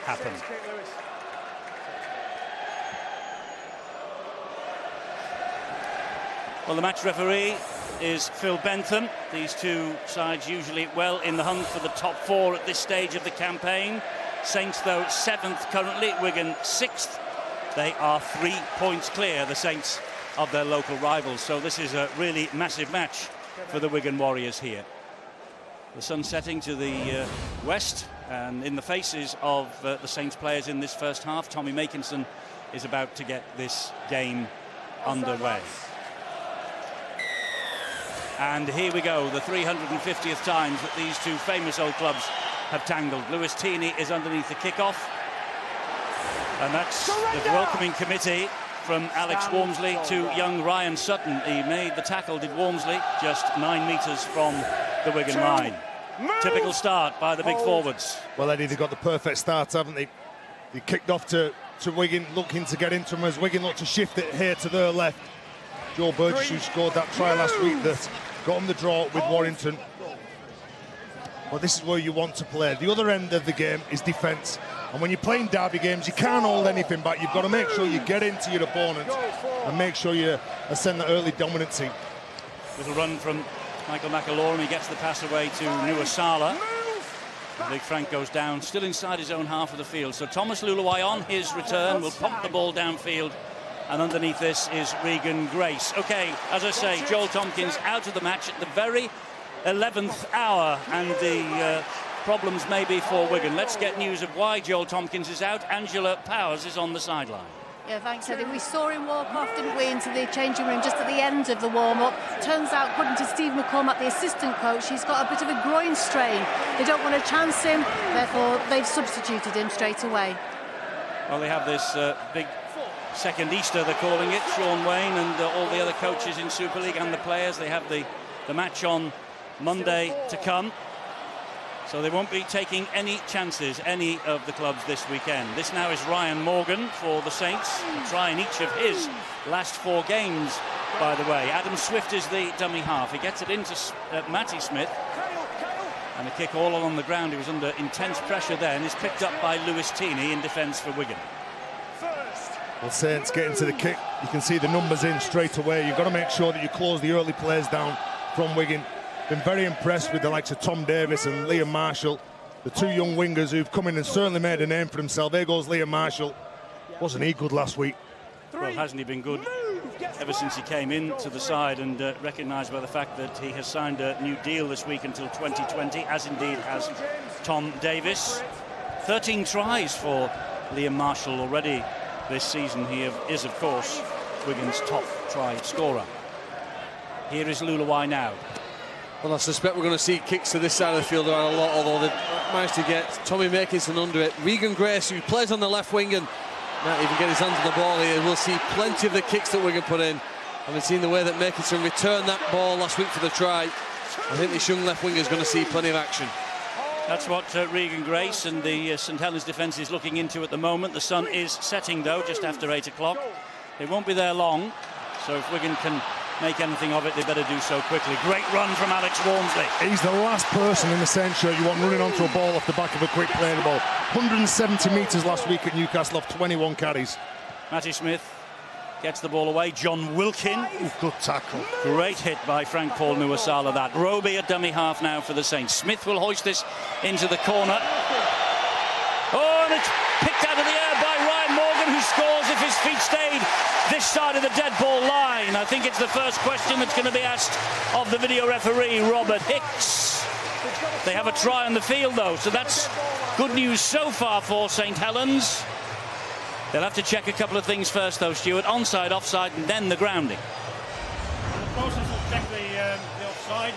happen. Well, the match referee is Phil Bentham. These two sides usually well in the hunt for the top four at this stage of the campaign. Saints, though, 7th currently, Wigan 6th. They are 3 points clear, the Saints, of their local rivals. So this is a really massive match for the Wigan Warriors here. The sun setting to the west, and in the faces of the Saints players in this first half, Tommy Makinson is about to get this game underway. And here we go, the 350th times that these two famous old clubs have tangled. Lewis Teeney is underneath the kickoff, and that's the welcoming committee from Alex Walmsley to young Ryan Sutton. He made the tackle, did Walmsley, just 9 metres from the Wigan line. Typical start by the big forwards. Well, Eddie, they've got the perfect start, haven't they? They kicked off to Wigan, looking to get into them as Wigan look to shift it here to their left. Joe Burgess, who scored that try last week, that got on the draw with Warrington. Well, this is where you want to play. The other end of the game is defence. And when you're playing derby games, you can't hold anything back. You've got to make sure you get into your opponent and make sure you send that early dominancy. Little run from Michael McAlorum. He gets the pass away to Nuasala. Big Frank goes down, still inside his own half of the field. So Thomas Luluwai on his return will pump the ball downfield. And underneath this is Regan Grace. OK, as I say, Joel Tompkins out of the match at the very 11th hour. And the problems maybe for Wigan. Let's get news of why Joel Tompkins is out. Angela Powers is on the sideline. Yeah, thanks, Eddie. We saw him walk off, didn't we, into the changing room just at the end of the warm-up. Turns out, according to Steve McCormack, the assistant coach, he's got a bit of a groin strain. They don't want to chance him, therefore they've substituted him straight away. Well, they have this big second Easter, they're calling it. Sean Wayne and all the other coaches in Super League and the players, they have the match on Monday to come. So they won't be taking any chances, any of the clubs this weekend. This now is Ryan Morgan for the Saints, a try in each of his last 4 games, by the way. Adam Swift is the dummy half. He gets it into Matty Smith. And a kick all along the ground. He was under intense pressure there and is picked up by Lewis Teeney in defence for Wigan. Well, Saints get into the kick. You can see the numbers in straight away. You've got to make sure that you close the early plays down from Wigan. Been very impressed with the likes of Tom Davis and Liam Marshall, the 2 young wingers who've come in and certainly made a name for himself. There goes Liam Marshall. Wasn't he good last week? Well, hasn't he been good ever since he came into the side, and recognised by the fact that he has signed a new deal this week until 2020, as indeed has Tom Davis. 13 tries for Liam Marshall already this season. He is, of course, Wigan's top try scorer. Here is Luluwai now. Well, I suspect we're going to see kicks to this side of the field around a lot, although they've managed to get Tommy Makinson under it. Regan Grace, who plays on the left wing and not even get his hands on the ball here, we'll see plenty of the kicks that Wigan put in. Having seen the way that Makinson returned that ball last week for the try, I think this young left winger is going to see plenty of action. That's what Regan Grace and the St Helens defence is looking into at the moment. The sun is setting, though, just after 8 o'clock. It won't be there long, so if Wigan can make anything of it, they better do so quickly. Great run from Alex Walmsley. He's the last person in the Saints shirt you want running onto a ball off the back of a quick play ball. 170 metres last week at Newcastle off 21 carries. Matty Smith gets the ball away. John Wilkin. Ooh, good tackle. Great hit by Frank Paul Nuasala, that. Roby at dummy half now for the Saints. Smith will hoist this into the corner. Oh, and it's picked out of the air by Ryan Morgan, who scores if his feet stayed this side of the dead ball line. I think it's the first question that's going to be asked of the video referee, Robert Hicks. They have a try on the field, though, so that's good news so far for St Helens. They'll have to check a couple of things first, though, Stuart. Onside, offside, and then the grounding. The process will check the offside.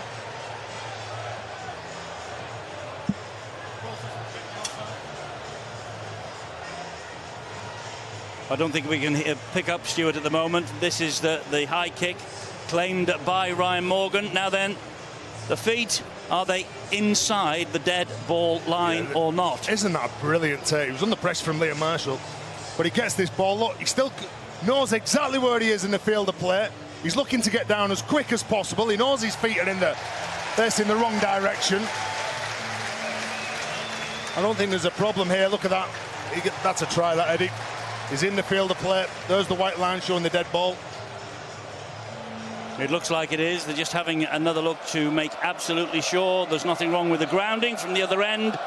I don't think we can pick up Stuart at the moment. This is the high kick claimed by Ryan Morgan. Now then, the feet, are they inside the dead ball line or not? Isn't that a brilliant take? He was under pressure from Liam Marshall, but he gets this ball. Look, he still knows exactly where he is in the field of play. He's looking to get down as quick as possible. He knows his feet are in the wrong direction. I don't think there's a problem here. Look at that. That's a try, that, Eddie. He's in the field of play. There's the white line showing the dead ball. It looks like it is. They're just having another look to make absolutely sure there's nothing wrong with the grounding from the other end.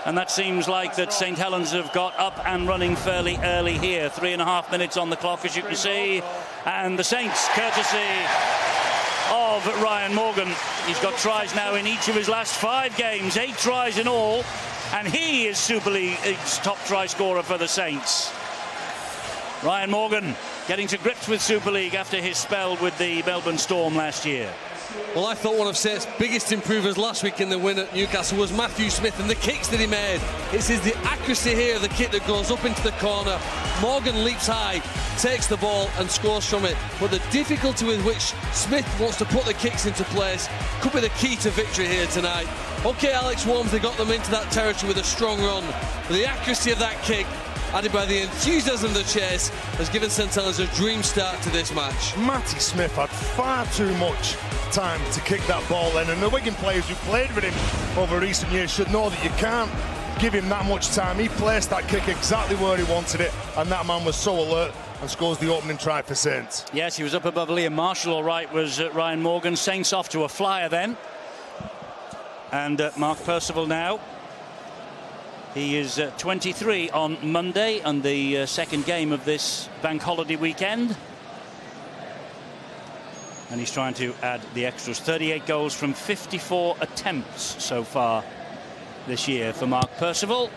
And that seems like that St Helens have got up and running fairly early here. 3.5 minutes on the clock, as you can see. And the Saints, courtesy of Ryan Morgan. He's got tries now in each of his last 5 games. 8 tries in all. And he is Super League's top try scorer for the Saints. Ryan Morgan getting to grips with Super League after his spell with the Melbourne Storm last year. Well, I thought one of Saints' biggest improvers last week in the win at Newcastle was Matthew Smith and the kicks that he made. It's the accuracy here of the kick that goes up into the corner. Morgan leaps high, takes the ball and scores from it. But the difficulty with which Smith wants to put the kicks into place could be the key to victory here tonight. OK, Alex Walmsley got them into that territory with a strong run. But the accuracy of that kick, added by the enthusiasm of the chase, has given St Helens a dream start to this match. Matty Smith had far too much time to kick that ball in, and the Wigan players who played with him over recent years should know that you can't give him that much time. He placed that kick exactly where he wanted it, and that man was so alert and scores the opening try for Saints. Yes, he was up above Liam Marshall, all right, was Ryan Morgan. Saints off to a flyer then. And Mark Percival now. He is 23 on Monday and the second game of this bank holiday weekend. And he's trying to add the extras. 38 goals from 54 attempts so far this year for Mark Percival.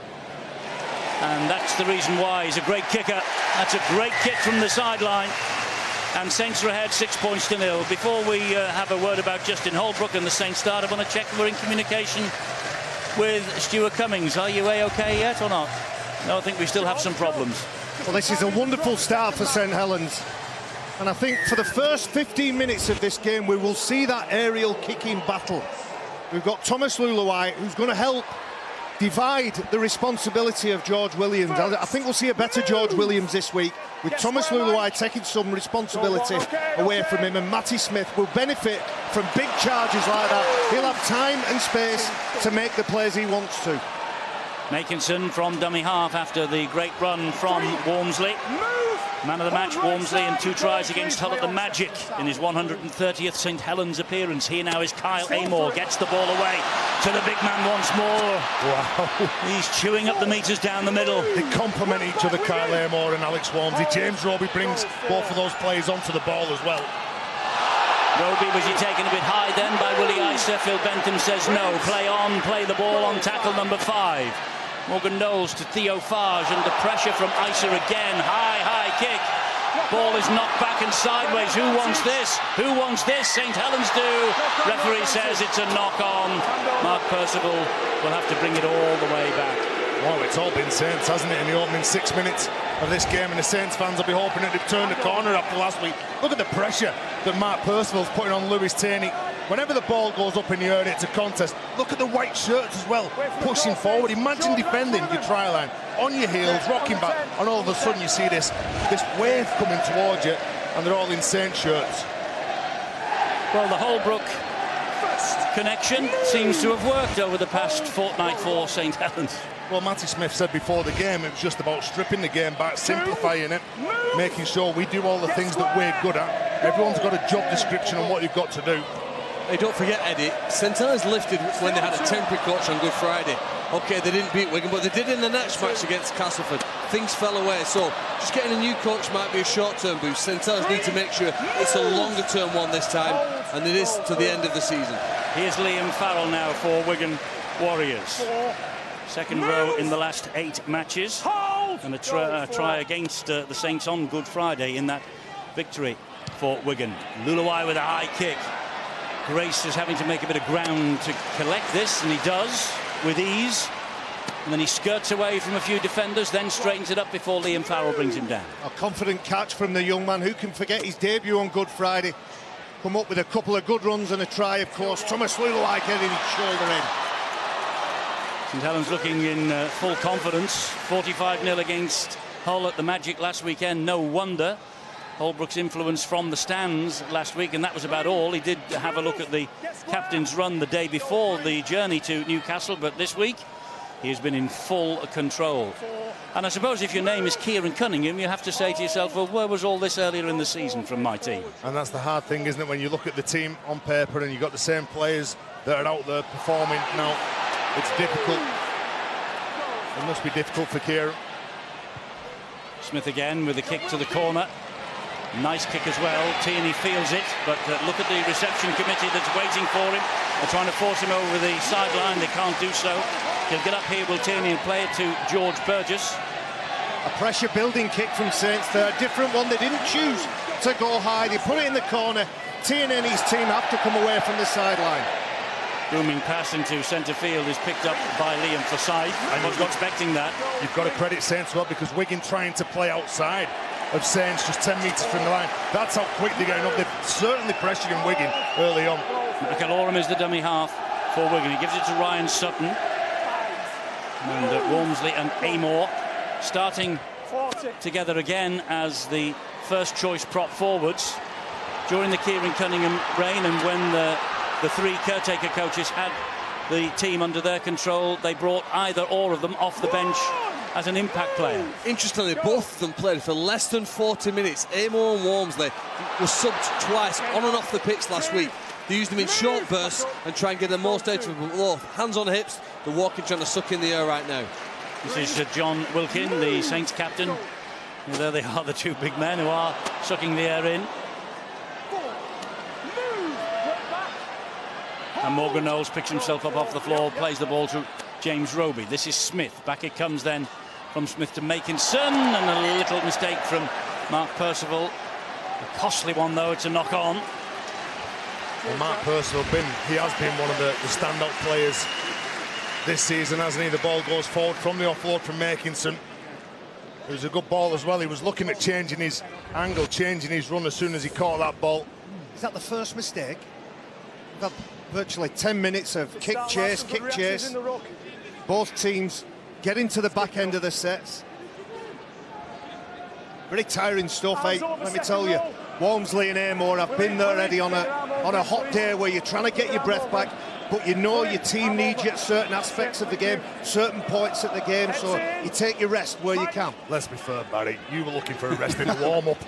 And that's the reason why he's a great kicker. That's a great kick from the sideline. And Saints are ahead 6 points to 0. Before we have a word about Justin Holbrook and the Saints start, I want to check we're in communication with Stuart Cummings. Are you A-OK yet or not? No, I think we still have some problems. Well, this is a wonderful start for St Helens. And I think for the first 15 minutes of this game, we will see that aerial kicking battle. We've got Thomas Luluai, who's going to help divide the responsibility of George Williams. I think we'll see a better George Williams this week, with Thomas Luluai taking some responsibility away from him, and Matty Smith will benefit from big charges like that. He'll have time and space to make the plays he wants to. Makinson from dummy half after the great run from Walmsley. Man of the match, Walmsley, and 2 tries against Hull at the Magic in his 130th St Helens appearance. Here now is Kyle Amor, gets the ball away to the big man once more. Wow. He's chewing up the meters down the middle. They complement each other, Kyle Amor and Alex Walmsley. James Roby brings both of those players onto the ball as well. Roby, was he taken a bit high then by Willie Isa? Phil Bentham says no. Play on, play the ball on tackle number 5. Morgan Knowles to Theo Farge, under pressure from Isa again. High kick. Ball is knocked back and sideways. Who wants this? Who wants this? St Helens do. Referee says it's a knock on. Mark Percival will have to bring it all the way back. Well, it's all been Saints, hasn't it, in the opening 6 minutes of this game, and the Saints fans will be hoping that they've turned the corner after last week. Look at the pressure that Mark Percival's putting on Lewis Taney. Whenever the ball goes up in the air, it's a contest. Look at the white shirts as well, pushing forward. Imagine defending your try line on your heels, rocking back, and all of a sudden you see this wave coming towards you, and they're all in Saint shirts. Well, the Holbrook connection seems to have worked over the past fortnight for St Helens. Well, Matty Smith said before the game it was just about stripping the game back, simplifying it, making sure we do all the things that we're good at. Everyone's got a job description on what you've got to do. Hey, don't forget, Eddie, St Helens lifted when they had a temporary coach on Good Friday. OK, they didn't beat Wigan, but they did in the next match against Castleford. Things fell away, so just getting a new coach might be a short-term boost. St Helens need to make sure it's a longer-term one this time, and it is to the end of the season. Here's Liam Farrell now for Wigan Warriors. Second row in the last 8 matches, and a try against the Saints on Good Friday in that victory for Wigan. Luluai with a high kick. Grace is having to make a bit of ground to collect this, and he does with ease. And then he skirts away from a few defenders, then straightens it up before Liam Farrell brings him down. A confident catch from the young man. Who can forget his debut on Good Friday? Come up with a couple of good runs and a try, of course. Thomas Luluai getting his shoulder in. St Helens looking in full confidence. 45-0 against Hull at the Magic last weekend. No wonder. Holbrook's influence from the stands last week, and that was about all. He did have a look at the captain's run the day before the journey to Newcastle, but this week He has been in full control. And I suppose if your name is Kieran Cunningham, you have to say to yourself, well, where was all this earlier in the season from my team? And that's the hard thing, isn't it, when you look at the team on paper and you've got the same players that are out there performing now. It's difficult. It must be difficult for Kieran. Smith again with a kick to the corner. Nice kick as well. Tierney feels it, but look at the reception committee that's waiting for him. They're trying to force him over the sideline. They can't do so. He'll get up here, will Tierney, and play it to George Burgess. A pressure-building kick from Saints there. A different one. They didn't choose to go high. They put it in the corner. Tierney and his team have to come away from the sideline. Booming pass into centre field is picked up by Liam Forsyth. I was not expecting that. You've got to credit Saints well, because Wigan trying to play outside of Saints just 10 metres from the line. That's how quick they're getting up. They're certainly pressuring Wigan early on. McIlorum is the dummy half for Wigan. He gives it to Ryan Sutton. And Walmsley and Amor starting together again as the first choice prop forwards during the Kieran Cunningham reign, and when the three caretaker coaches had the team under their control, they brought either or of them off the bench as an impact player. Interestingly, both of them played for less than 40 minutes. Amor and Walmsley were subbed twice on and off the pitch last week. They used them in short bursts and try and get the most out of them. Both hands on hips, they're walking, trying to suck in the air right now. This is John Wilkin, the Saints captain. And there they are, the two big men who are sucking the air in. And Morgan Knowles picks himself up off the floor, plays the ball to James Roby. This is Smith. Back it comes then from Smith to Makinson, and a little mistake from Mark Percival. A costly one though, it's a knock on. Well, Mark Percival, he has been one of the standout players this season, hasn't he? The ball goes forward from the offload from Makinson. It was a good ball as well. He was looking at changing his angle, changing his run as soon as he caught that ball. Is that the first mistake? We've had virtually 10 minutes of kick chase. Both teams getting to the back end of the sets. Very tiring stuff, eh? Let me tell you. Walmsley and Amor have been there, Eddie, on a hot day where you're trying to get your breath back, but you know your team needs you at certain aspects of the game, certain points at the game, so you take your rest where you can. Let's be fair, Barry. You were looking for a rest in the warm-up.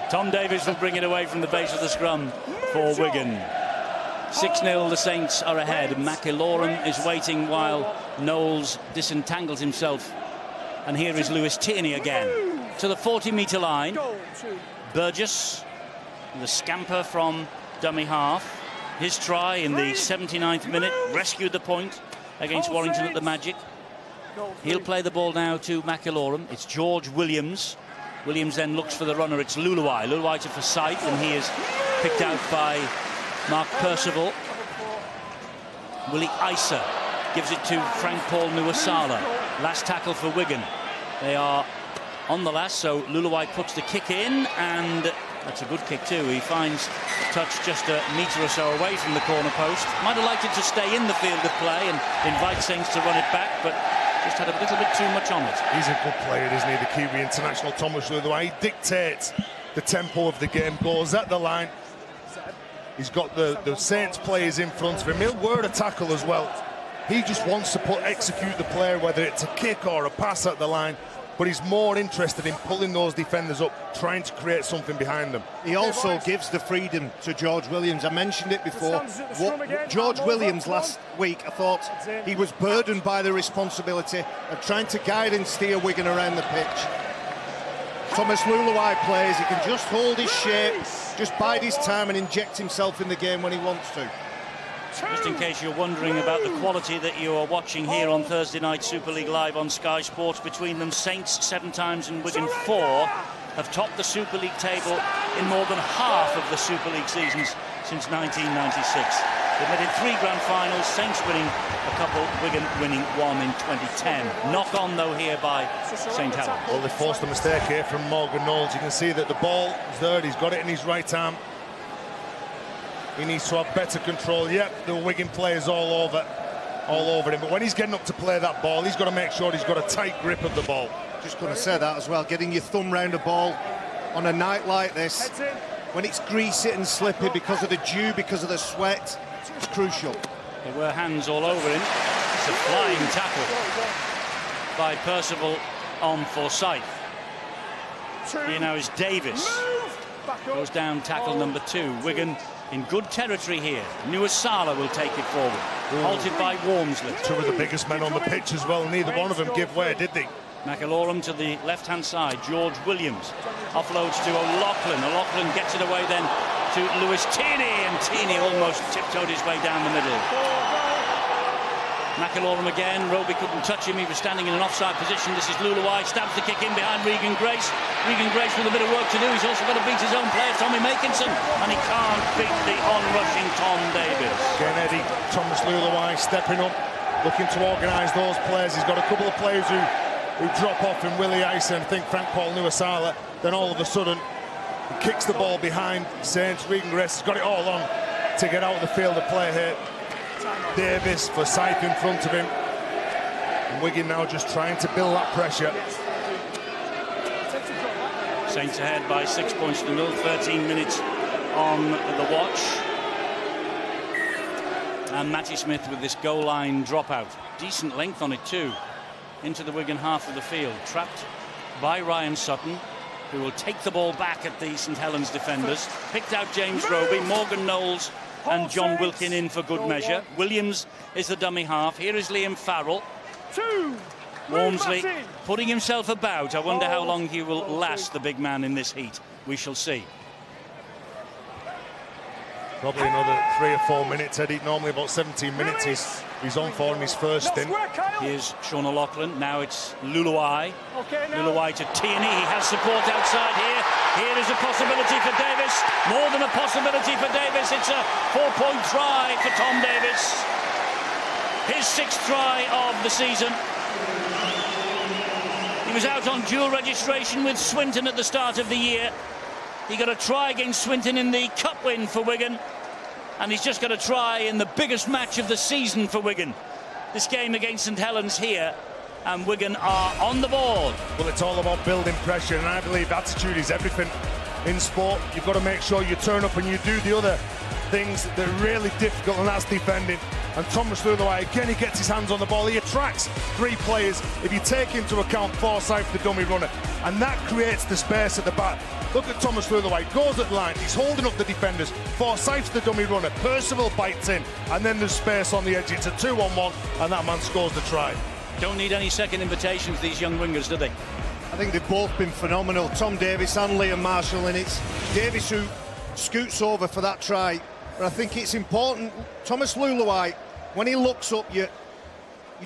Tom Davies will bring it away from the base of the scrum for Wigan. 6-0, the Saints are ahead. McIlorum is waiting while Knowles disentangles himself. And here is Lewis Tierney again. To the 40-metre line. Burgess, the scamper from dummy half. His try in the 79th minute rescued the point against Warrington at the Magic. He'll play the ball now to McIlorum. It's George Williams. Williams then looks for the runner. It's Luluai. Luluai to Forsyth, and he is picked out by Mark Percival. Willie Isa gives it to Frank Paul Nuasala. Last tackle for Wigan. They are on the last, so Luluai puts the kick in, and that's a good kick too. He finds touch just a metre or so away from the corner post. Might have liked it to stay in the field of play and invite Saints to run it back, but just had a little bit too much on it. He's a good player, isn't he, the Kiwi international, Thomas Luluai. He dictates the tempo of the game, goes at the line. He's got the Saints players in front of him. He'll word a tackle as well. He just wants to execute the player, whether it's a kick or a pass at the line, but he's more interested in pulling those defenders up, trying to create something behind them. He also gives the freedom to George Williams. I mentioned it before. George Williams last week, I thought he was burdened by the responsibility of trying to guide and steer Wigan around the pitch. Thomas Luluai plays, he can just hold his shape, just bide his time and inject himself in the game when he wants to. Just in case you're wondering about the quality that you are watching here on Thursday night Super League Live on Sky Sports, between them Saints 7 times and Wigan 4 have topped the Super League table in more than half of the Super League seasons since 1996. They've made it 3 grand finals, Saints winning a couple, Wigan winning 1 in 2010. Knock on though here by St Helens. Well, they forced a mistake here from Morgan Knowles. You can see that the ball is there, he's got it in his right arm. He needs to have better control. Yep, the Wigan players all over him. But when he's getting up to play that ball, he's got to make sure he's got a tight grip of the ball. Just going to say that as well. Getting your thumb round a ball on a night like this, when it's greasy and slippy because of the dew, because of the sweat, it's crucial. There were hands all over him. It's a flying tackle by Percival on Forsyth. Here now is Davis. Goes down tackle number 2. Wigan in good territory here. Nuasala will take it forward. Halted by Walmsley. 2 of the biggest men on the pitch as well. Neither one of them give way, did they? McAlorum to the left-hand side. George Williams offloads to O'Loughlin. O'Loughlin gets it away then to Lewis Tierney, and Tierney almost tiptoed his way down the middle. McAlorum again. Roby couldn't touch him. He was standing in an offside position. This is Luluai. Stabs the kick in behind Regan Grace. Regan Grace with a bit of work to do. He's also got to beat his own player, Tommy Makinson, and he can't beat the on-rushing Tom Davis. Again, Eddie, Thomas Luluai stepping up, looking to organise those players. He's got a couple of players who drop off in Willie Ice and think Frank Paul Nuasala. Then all of a sudden, he kicks the ball behind Saints. Regan Grace has got it all on to get out of the field of play here. Davis, Forsyth in front of him. And Wigan now just trying to build that pressure. Saints ahead by 6 points to 0. 13 minutes on the watch. And Matty Smith with this goal line dropout. Decent length on it too. Into the Wigan half of the field. Trapped by Ryan Sutton, who will take the ball back at the St Helens defenders. Picked out James Roby, Morgan Knowles and John Wilkin in for good measure. Williams is the dummy half. Here is Liam Farrell. Walmsley putting himself about. I wonder how long he will last, the big man, in this heat. We shall see. Probably another 3 or 4 minutes, Eddie. Normally about 17 minutes he's on for in his first stint. Here's Sean O'Loughlin. Now it's Luluai. Luluai to Tierney. He has support outside here. Here is a possibility for Davis. More than a possibility for Davis. It's a 4-point try for Tom Davis. His 6th try of the season. He was out on dual registration with Swinton at the start of the year. He got a try against Swinton in the cup win for Wigan, and he's just got a try in the biggest match of the season for Wigan. This game against St Helens here, and Wigan are on the board. Well, it's all about building pressure, and I believe attitude is everything in sport. You've got to make sure you turn up and you do the other things that are really difficult, and that's defending. And Thomas Luluai, again, he gets his hands on the ball. He attracts 3 players. If you take into account Forsyth, the dummy runner, and that creates the space at the back. Look at Thomas Luluai, goes at line, he's holding up the defenders. Forsyth's the dummy runner, Percival bites in, and then there's space on the edge. It's a 2-on-1, and that man scores the try. Don't need any second invitations, these young wingers, do they? I think they've both been phenomenal, Tom Davis and Liam Marshall, and it's Davis who scoots over for that try. But I think it's important, Thomas Luluai, when he looks up, you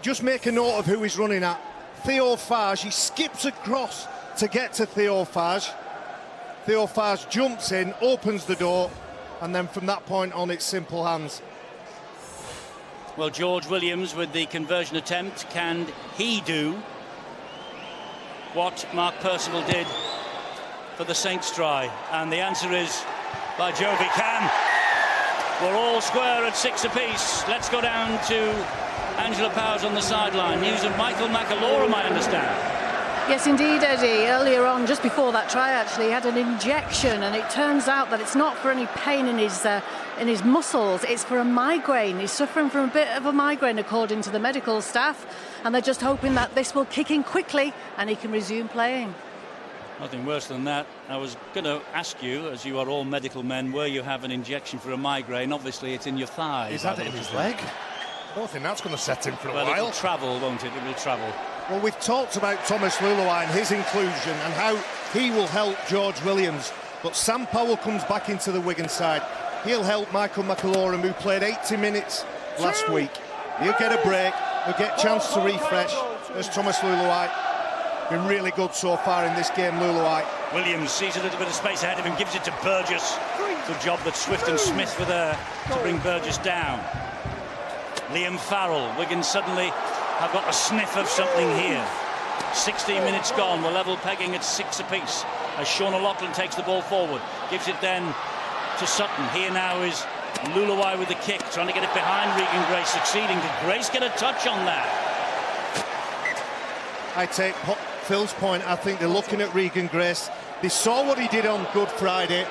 just make a note of who he's running at. Theo Fage, he skips across to get to Theo Fage. Theo Fage jumps in, opens the door, and then from that point on, it's simple hands. Well, George Williams with the conversion attempt, can he do what Mark Percival did for the Saints try? And the answer is, by Jove, he can. We're all square at 6 apiece. Let's go down to Angela Powers on the sideline. News of Michael McAlorum, I understand. Yes, indeed, Eddie. Earlier on, just before that try, actually, he had an injection, and it turns out that it's not for any pain in his muscles. It's for a migraine. He's suffering from a bit of a migraine, according to the medical staff, and they're just hoping that this will kick in quickly and he can resume playing. Nothing worse than that. I was going to ask you, as you are all medical men, where you have an injection for a migraine. Obviously, it's in your thigh. Is that in his leg? I don't think that's going to set him for a while. It will travel, won't it? It will travel. Well, we've talked about Thomas Luluai and his inclusion and how he will help George Williams. But Sam Powell comes back into the Wigan side. He'll help Michael McAlorum, who played 80 minutes last week. He'll get a break. He'll get a chance to refresh. There's Thomas Luluai. Been really good so far in this game, Luluai. Williams sees a little bit of space ahead of him, gives it to Burgess. Good job that Swift and Smith were there to bring Burgess down. Liam Farrell. Wigan suddenly have got a sniff of something here. 16 minutes gone. We're level pegging at 6 apiece as Sean O'Loughlin takes the ball forward. Gives it then to Sutton. Here now is Luluai with the kick, trying to get it behind Regan Grace, succeeding. Did Grace get a touch on that? I take Phil's point. I think they're looking at Regan Grace. They saw what he did on Good Friday,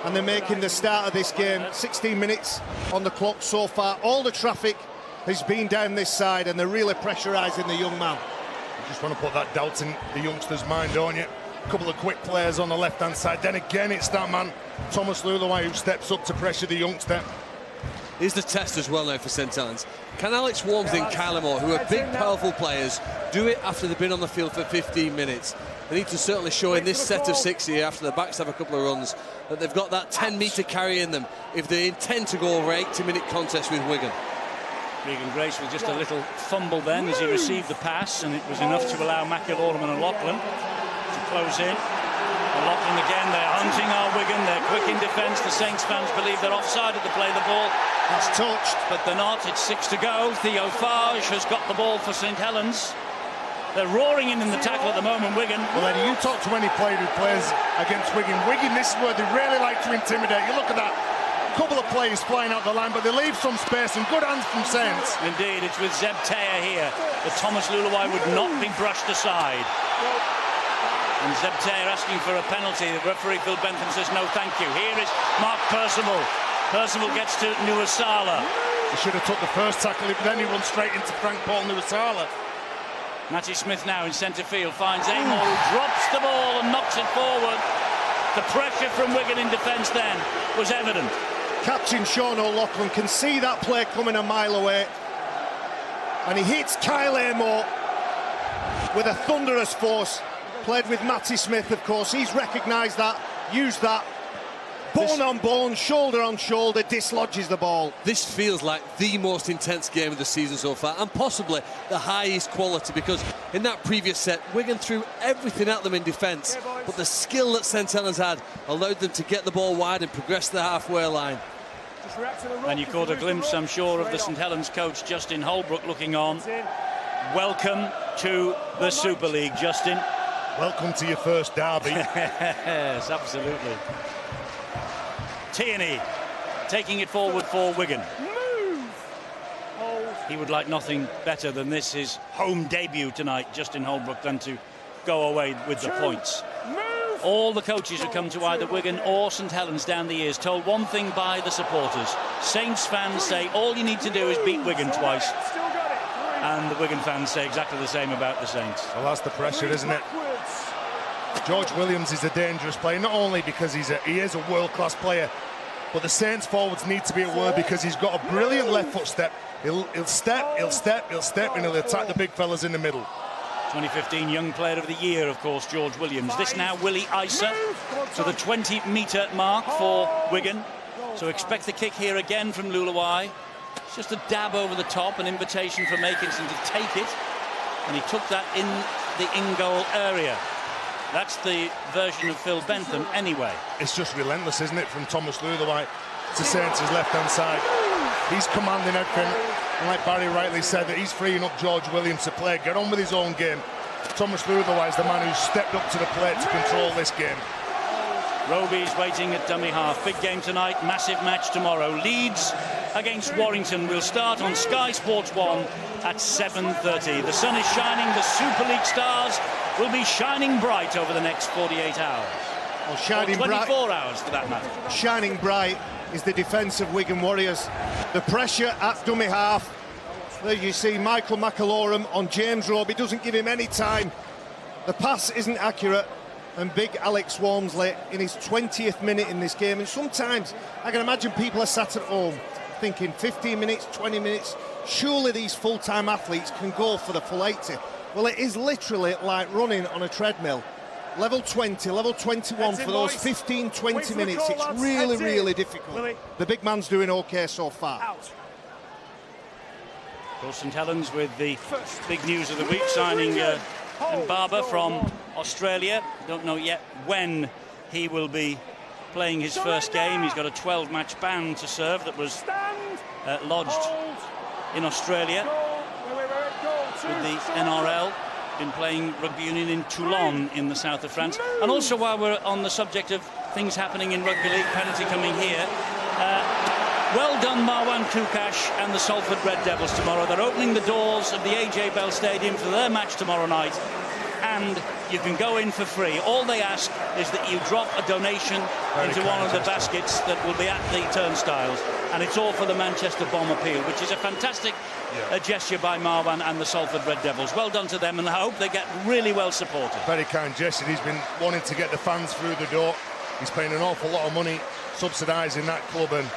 and they're making the start of this game 16 minutes on the clock so far. All the traffic has been down this side, and they're really pressurising the young man. You just want to put that doubt in the youngster's mind, don't you? A couple of quick players on the left-hand side. Then again, it's that man, Thomas Lulawai, who steps up to pressure the youngster. Here's the test as well now for St Helens. Can Alex Walmsley and Kyler Moore, who are big, powerful players, do it after they've been on the field for 15 minutes? They need to certainly show in this set of 6 here, after the backs have a couple of runs, that they've got that 10-metre carry in them if they intend to go over 80-minute contest with Wigan. Regan Grace with just a little fumble then as he received the pass, and it was enough to allow McIlaurin and O'Loughlin to close in. O'Loughlin again, they're hunting our Wigan, they're quick in defence. The Saints fans believe they're offside to play the ball. That's touched. But they're not, it's 6 to go. Theo Farge has got the ball for St Helens. They're roaring in the tackle at the moment, Wigan. Well, then you talk to any player who plays against Wigan. Wigan, this is where they really like to intimidate. You look at that. Couple of players flying out the line, but they leave some space, and good hands from Saints. Indeed, it's with Zeb Taylor here that Thomas Lulawai would not be brushed aside. And Zeb Taylor asking for a penalty. The referee, Phil Bentham, says no thank you. Here is Mark Percival. Percival gets to Nuasala. He should have took the first tackle, but then he runs straight into Frank Paul Nuasala. Matty Smith now in centre field finds Amor, who drops the ball and knocks it forward. The pressure from Wigan in defence then was evident. Captain Sean O'Loughlin can see that play coming a mile away, and he hits Kyle Amor with a thunderous force. Played with Matty Smith, of course. He's recognised that, used that. Bone on bone, shoulder on shoulder, dislodges the ball. This feels like the most intense game of the season so far, and possibly the highest quality, because in that previous set, Wigan threw everything at them in defence, but the skill that St Helens had allowed them to get the ball wide and progress to the halfway line. And you caught a glimpse, I'm sure, of the St Helens coach, Justin Holbrook, looking on. Welcome to the Super League, Justin. Welcome to your first derby. Yes, absolutely. Tierney taking it forward for Wigan. He would like nothing better than this, his home debut tonight, Justin Holbrook, than to go away with the points. All the coaches who come to either Wigan or St Helens down the years told one thing by the supporters. Saints fans say all you need to do is beat Wigan twice. And the Wigan fans say exactly the same about the Saints. Well, that's the pressure, isn't it? George Williams is a dangerous player, not only because he is a world-class player, but the Saints forwards need to be aware because he's got a brilliant left foot step. He'll step, and he'll attack the big fellas in the middle. 2015 Young Player of the Year, of course, George Williams. This now Willie Isa to the 20-metre mark for Wigan. So expect the kick here again from Lulawai. It's just a dab over the top, an invitation for Makinson to take it. And he took that in the in-goal area. That's the version of Phil Bentham anyway. It's just relentless, isn't it, from Thomas Lulawai to Saints' left-hand side. He's commanding everything. And like Barry rightly said, that he's freeing up George Williams to play, get on with his own game. Thomas Lulawai is the man who's stepped up to the plate to control this game. Roby's waiting at dummy half. Big game tonight, massive match tomorrow. Leeds against Warrington will start on Sky Sports 1 at 7:30. The sun is shining, the Super League stars will be shining bright over the next 48 hours. Well, shining or 24 bright, hours for that matter. Shining bright is the defence of Wigan Warriors. The pressure at dummy half. There you see Michael McIlaurin on James Roby, doesn't give him any time. The pass isn't accurate, and big Alex Walmsley in his 20th minute in this game. And sometimes I can imagine people are sat at home thinking 15 minutes, 20 minutes, surely these full-time athletes can go for the full 80. Well, it is literally like running on a treadmill. Level 20, level 21 for those 15, 20 minutes. It's really, really difficult. The big man's doing okay so far. Of course, St Helens with the big news of the week, signing Mbaba from Australia. Don't know yet when he will be playing his first game. He's got a 12-match ban to serve that was lodged in Australia with the NRL. Been playing rugby union in Toulon in the south of France. And also, while we're on the subject of things happening in rugby league, penalty coming here. Well done, Marwan Kukash and the Salford Red Devils tomorrow. They're opening the doors of the AJ Bell Stadium for their match tomorrow night, and you can go in for free. All they ask is that you drop a donation into one of the baskets that will be at the turnstiles. And it's all for the Manchester Bomb appeal, which is a fantastic gesture by Marwan and the Salford Red Devils. Well done to them, and I hope they get really well supported. Very kind gesture. He's been wanting to get the fans through the door. He's paying an awful lot of money subsidising that club, and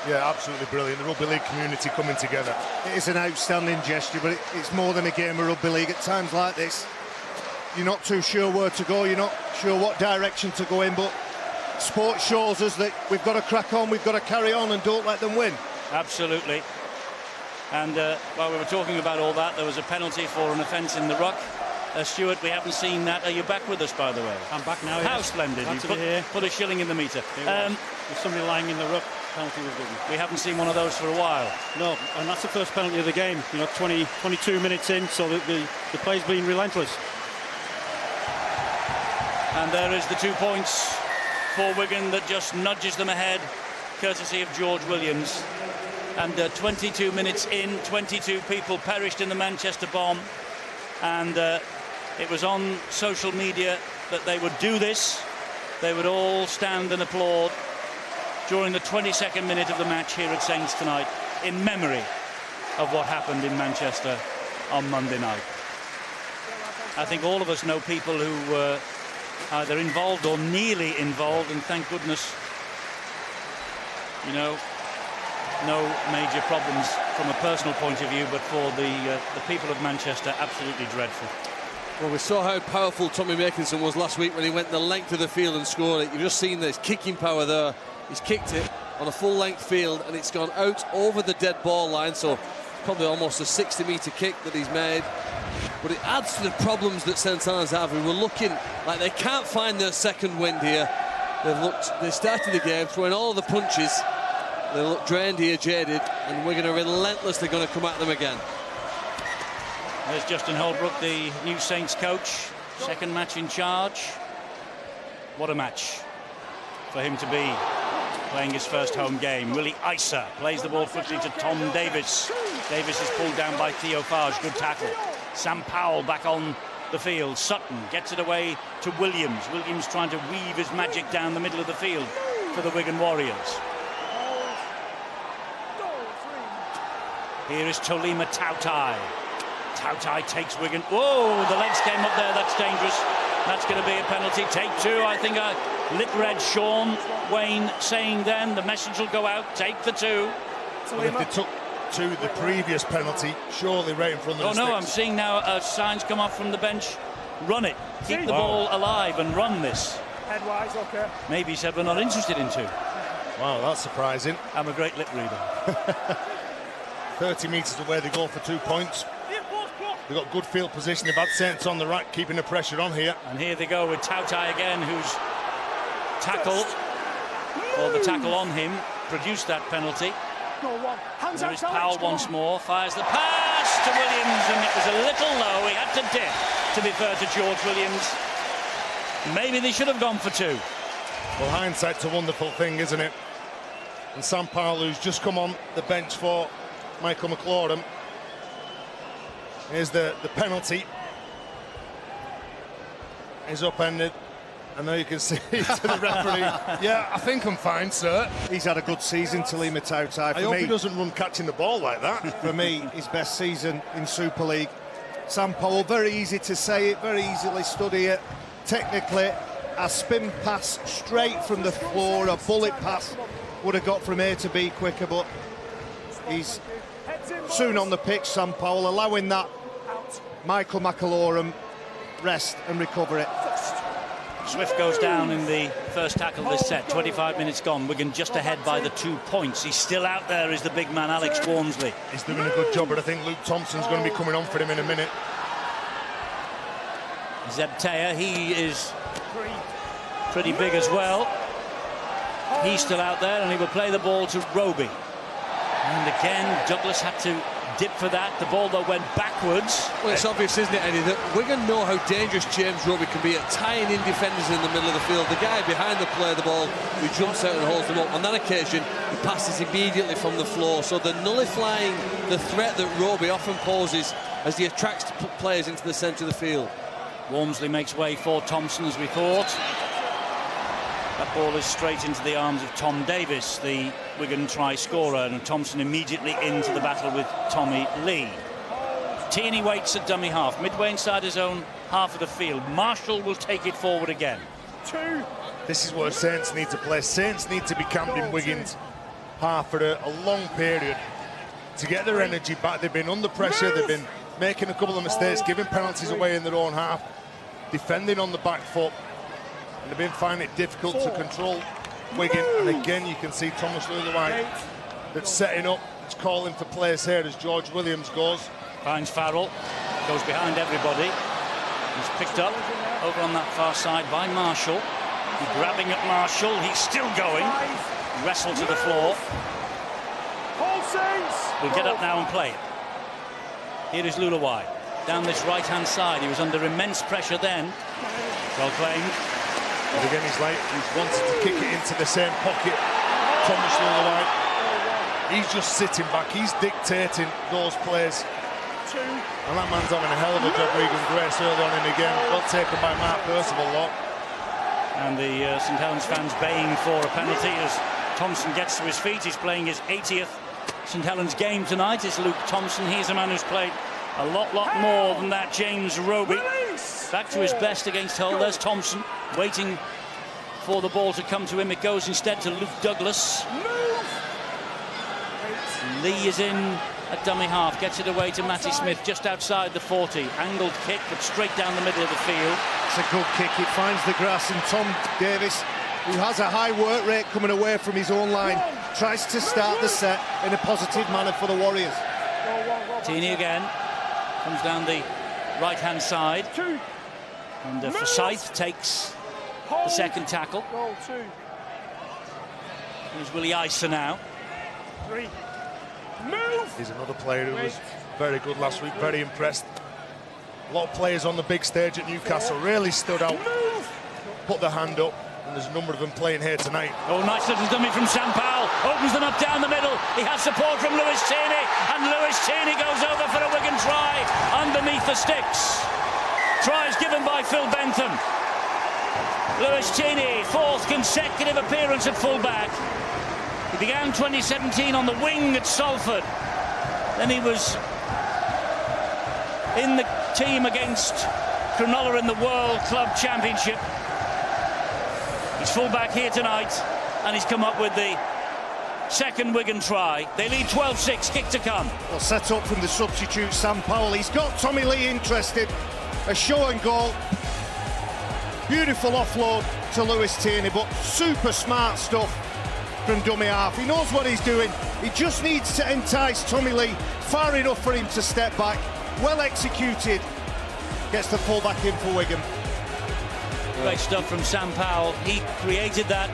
yeah, absolutely brilliant. The rugby league community coming together. It is an outstanding gesture, but it's more than a game of rugby league. At times like this, you're not too sure where to go, you're not sure what direction to go in, but sport shows us that we've got to crack on, we've got to carry on, and don't let them win. Absolutely. And while we were talking about all that, there was a penalty for an offence in the ruck. Stuart, we haven't seen that. Are you back with us, by the way? I'm back now. How yes. splendid. Here. Put a shilling in the meter. With somebody lying in the ruck, penalty was given. We haven't seen one of those for a while. No, and that's the first penalty of the game. 22 minutes in, so the play's been relentless. And there is the 2 points for Wigan that just nudges them ahead, courtesy of George Williams. And 22 minutes in, 22 people perished in the Manchester bomb. And it was on social media that they would do this. They would all stand and applaud during the 22nd minute of the match here at Saints tonight, in memory of what happened in Manchester on Monday night. I think all of us know people who were either involved or nearly involved, and thank goodness, no major problems from a personal point of view, but for the people of Manchester, absolutely dreadful. Well, we saw how powerful Tommy Makinson was last week when he went the length of the field and scored it. You've just seen this kicking power there. He's kicked it on a full-length field, and it's gone out over the dead ball line, so probably almost a 60-metre kick that he's made. But it adds to the problems that St Helens have. We were looking like they can't find their second wind here. They started the game throwing all the punches. They look drained here, jaded, and Wigan are relentlessly going to come at them again. There's Justin Holbrook, the new Saints coach. Second match in charge. What a match for him to be playing his first home game. Willie Isa plays the ball quickly to Tom Davis. Davis is pulled down by Theo Farge. Good tackle. Sam Powell back on the field. Sutton gets it away to Williams. Williams trying to weave his magic down the middle of the field for the Wigan Warriors. Here is Tolima Tautai. Tautai takes Wigan. Whoa, the legs came up there. That's dangerous. That's going to be a penalty. Take two. I think I lit-read Sean Wayne saying then the message will go out. Take the two. Well, if they took two the previous penalty, surely right in front of the sticks. No, I'm seeing now signs come up from the bench. Run it. Keep the ball alive and run this. Headwise, okay. Maybe he said we're not interested in two. Wow, that's surprising. I'm a great lip reader. 30 metres away, they go for 2 points. They've got good field position. They've had Saints on the right, keeping the pressure on here. And here they go with Tautai again, who's tackled, or the tackle on him, produced that penalty. There is Powell once more, fires the pass to Williams, and it was a little low. He had to dip, to be fair to George Williams. Maybe they should have gone for two. Well, hindsight's a wonderful thing, isn't it? And Sam Powell, who's just come on the bench for Michael McLaurin. Here's the penalty. Is upended. And there you can see to the referee. Yeah, I think I'm fine, sir. He's had a good season, Tolima Tautai. I hope he doesn't run catching the ball like that. For me, his best season in Super League. Sam Powell, very easy to say it, very easily study it. Technically, a spin pass straight from the floor, a bullet pass would have got from A to B quicker, but he's soon on the pitch, Sam Powell, allowing that Michael McLaurin rest and recover it. Swift goes down in the first tackle of this set. 25 minutes gone. Wigan just ahead by the 2 points. He's still out there, is the big man, Alex Walmsley. He's doing a good job, but I think Luke Thompson's going to be coming on for him in a minute. Zeb Taylor, he is pretty big as well. He's still out there, and he will play the ball to Roby. And again, Douglas had to dip for that. The ball, though, went backwards. Well, it's obvious, isn't it, Eddie, that Wigan know how dangerous James Roby can be at tying in defenders in the middle of the field. The guy behind the play, the ball, who jumps out and holds them up. On that occasion, he passes immediately from the floor. So they're nullifying the threat that Roby often poses as he attracts players into the centre of the field. Walmsley makes way for Thompson, as we thought. That ball is straight into the arms of Tom Davis, the Wigan try scorer, and Thompson immediately into the battle with Tommy Lee. Tierney waits at dummy half, midway inside his own half of the field. Marshall will take it forward again. This is where Saints need to play. Saints need to be camped in Wigan's half for a long period to get their energy back. They've been under pressure, they've been making a couple of mistakes, giving penalties away in their own half, defending on the back foot, and they've been finding it difficult to control Wigan. And again, you can see Thomas Lulawhite that's setting up, it's calling for players here as George Williams goes. Finds Farrell, goes behind everybody. He's picked up over on that far side by Marshall. He's grabbing at Marshall, he's still going. Wrestle to the floor. Will get up now and play it. Here is Lulawhite down this right-hand side. He was under immense pressure then. Well claimed. And again, he's wanted to kick it into the same pocket. Thomas Lulawhite. He's just sitting back. He's dictating those plays. And that man's having a hell of a job, Regan Grace, early on in the game. Well taken by Mark Percival, lot. And the St Helens fans baying for a penalty as Thompson gets to his feet. He's playing his 80th St Helens game tonight. Is Luke Thompson. He's a man who's played a lot more than that. James Roby back to his best against Hull. There's Thompson waiting for the ball to come to him. It goes instead to Luke Douglas. Lee is in at dummy half, gets it away to Matty Smith just outside the 40. Angled kick, but straight down the middle of the field. It's a good kick, it finds the grass, and Tom Davis, who has a high work rate coming away from his own line, tries to start the set in a positive manner for the Warriors. Tierney again, comes down the right-hand side. And Forsyth takes the second tackle. Here's Willie Isa now. He's another player who was very good last week, very impressed. A lot of players on the big stage at Newcastle really stood out, put their hand up, and there's a number of them playing here tonight. Oh, nice little dummy from Sam Powell, opens them up down the middle. He has support from Lewis Tierney, and Lewis Tierney goes over for a Wigan try underneath the sticks. Try is given by Phil Bentham. Lewis Tierney, fourth consecutive appearance at fullback. He began 2017 on the wing at Salford. Then he was in the team against Cronulla in the World Club Championship. He's fullback here tonight, and he's come up with the second Wigan try. They lead 12-6, kick to come. Well, set up from the substitute, Sam Powell. He's got Tommy Lee interested. A show and goal. Beautiful offload to Lewis Tierney, but super smart stuff from dummy half. He knows what he's doing. He just needs to entice Tommy Lee far enough for him to step back. Well executed. Gets the full-back in for Wigan. Great stuff from Sam Powell. He created that.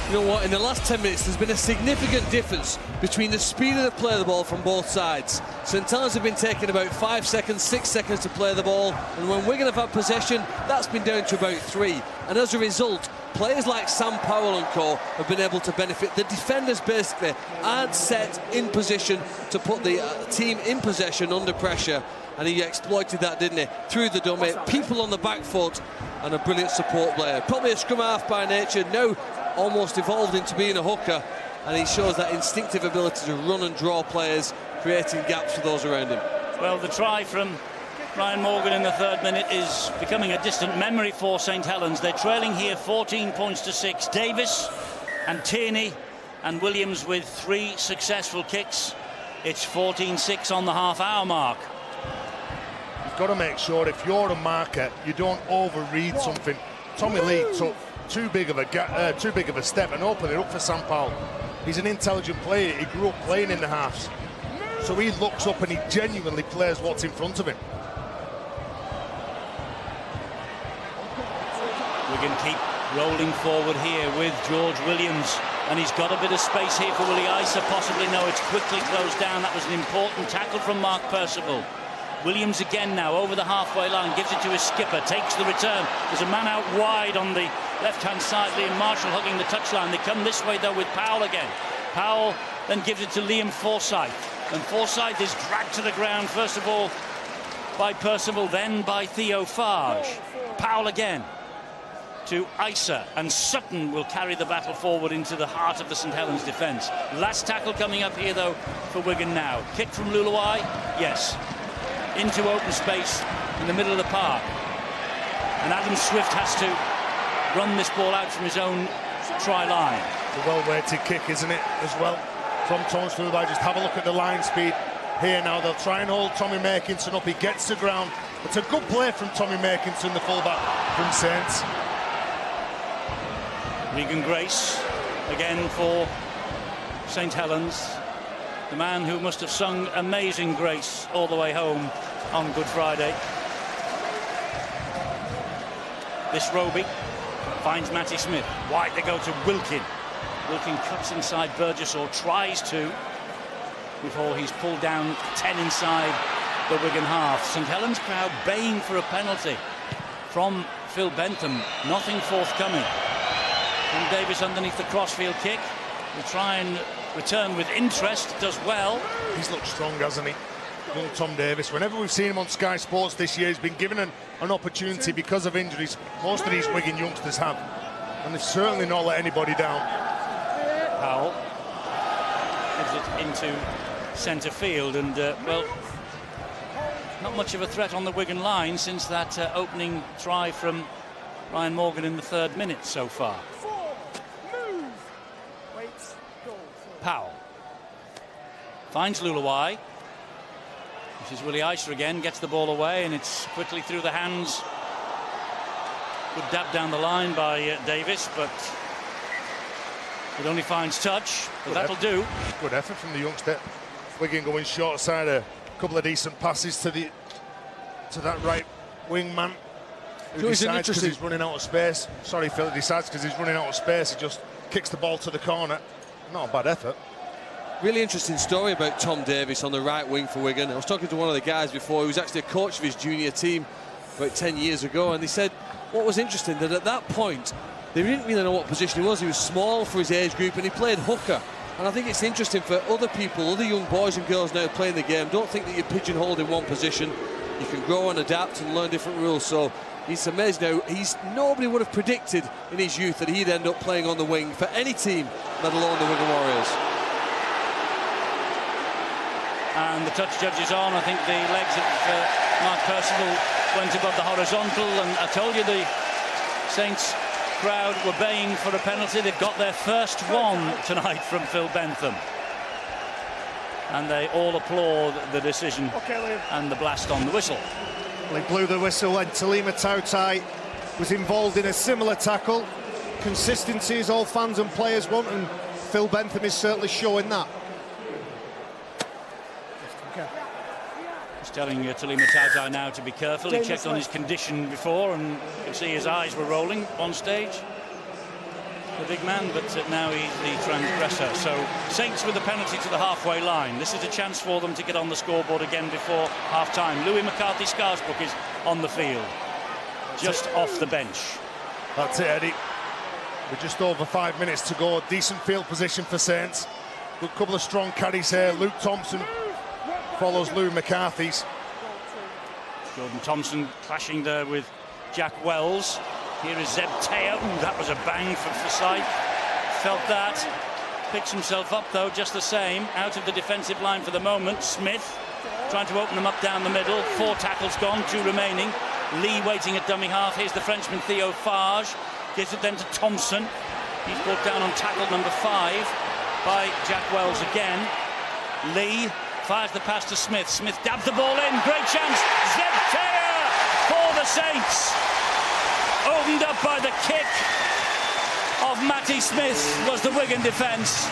You know what, in the last 10 minutes there's been a significant difference between the speed of the play of the ball from both sides. St Helens have been taking about 5 seconds, 6 seconds to play the ball, and when Wigan have had possession, that's been down to about 3. And as a result, players like Sam Powell and co have been able to benefit. The defenders basically aren't set in position to put the team in possession under pressure, and he exploited that, didn't he? Through the dummy, people on the back foot, and a brilliant support player. Probably a scrum half by nature, now almost evolved into being a hooker, and he shows that instinctive ability to run and draw players, creating gaps for those around him. Well, the try from Ryan Morgan in the third minute is becoming a distant memory for St Helens. They're trailing here 14 points to 6. Davis and Tierney and Williams with 3 successful kicks. It's 14-6 on the half-hour mark. You've got to make sure, if you're a marker, you don't overread something. Tommy Lee took too big of a step and opened it up for Sam Powell. He's an intelligent player. He grew up playing in the halves, so he looks up and he genuinely plays what's in front of him. We can keep rolling forward here with George Williams, and he's got a bit of space here for Willie Isa. Possibly no, it's quickly closed down. That was an important tackle from Mark Percival. Williams again now over the halfway line, gives it to his skipper, takes the return. There's a man out wide on the left-hand side, Liam Marshall hugging the touchline. They come this way though with Powell again. Powell then gives it to Liam Forsyth, and Forsyth is dragged to the ground first of all by Percival, then by Theo Farge. Powell again to Isa, and Sutton will carry the battle forward into the heart of the St Helens defence. Last tackle coming up here though for Wigan now. Kick from Luluai, yes, into open space in the middle of the park, and Adam Swift has to run this ball out from his own try line. It's a well-weighted kick, isn't it, as well, from Thomas Luluai. Just have a look at the line speed here now. They'll try and hold Tommy Makinson up. He gets to ground. It's a good play from Tommy Makinson, the fullback from Saints. Regan Grace again for St Helens, the man who must have sung Amazing Grace all the way home on Good Friday. This Roby finds Matty Smith. Wide they go to Wilkin. Wilkin cuts inside Burgess, or tries to, before he's pulled down 10 inside the Wigan half. St Helens crowd baying for a penalty from Phil Bentham. Nothing forthcoming. And Davis underneath the crossfield kick. Will try and return with interest. Does well. He's looked strong, hasn't he? Young Tom Davis. Whenever we've seen him on Sky Sports this year, he's been given an opportunity because of injuries. Most of these Wigan youngsters have. And they've certainly not let anybody down. Powell gives it into centre field, and well, not much of a threat on the Wigan line since that opening try from Ryan Morgan in the 3rd minute so far. Powell finds Luluai. This is Willie Isa again, gets the ball away, and it's quickly through the hands. Good dab down the line by Davis, but it only finds touch, but that'll do. Good effort from the youngster. Wigan going short side, a couple of decent passes to that right wing man, who decides because he's running out of space. Sorry, Phil, decides because he's running out of space. He just kicks the ball to the corner. Not a bad effort. Really interesting story about Tom Davis on the right wing for Wigan. I was talking to one of the guys before, who was actually a coach of his junior team about 10 years ago, and they said what was interesting, that at that point they didn't really know what position he was. He was small for his age group, and he played hooker. And I think it's interesting for other people, other young boys and girls now playing the game. Don't think that you're pigeonholed in one position. You can grow and adapt and learn different rules. So he's amazed now. Nobody would have predicted in his youth that he'd end up playing on the wing for any team, let alone the Wigan Warriors. And the touch judge is on. I think the legs of Mark Percival went above the horizontal, and I told you the Saints crowd were baying for a penalty. They've got their first one tonight from Phil Bentham, and they all applaud the decision and the blast on the whistle. Well, he blew the whistle when Talima Tautai was involved in a similar tackle. Consistency is all fans and players want, and Phil Bentham is certainly showing that. He's telling Talima Tautai now to be careful. He checked on his condition before, and you can see his eyes were rolling on stage. The big man, but now he's the transgressor. So Saints with the penalty to the halfway line. This is a chance for them to get on the scoreboard again before half-time. Louis McCarthy-Scarsbrook is on the field, just off the bench. That's it, Eddie. With just over 5 minutes to go. Decent field position for Saints. Good couple of strong carries here. Luke Thompson follows Lou McCarthy's. Jordan Thompson clashing there with Jack Wells. Here is Zeb Taylor. Ooh, that was a bang for Forsyth. Felt that. Picks himself up, though, just the same. Out of the defensive line for the moment. Smith trying to open them up down the middle. 4 tackles gone, 2 remaining. Lee waiting at dummy half. Here's the Frenchman Theo Farge. Gives it then to Thompson. He's brought down on tackle number 5 by Jack Wells again. Lee fires the pass to Smith. Smith dabs the ball in. Great chance. Zeb Taylor for the Saints. Opened up by the kick of Matty Smith was the Wigan defence.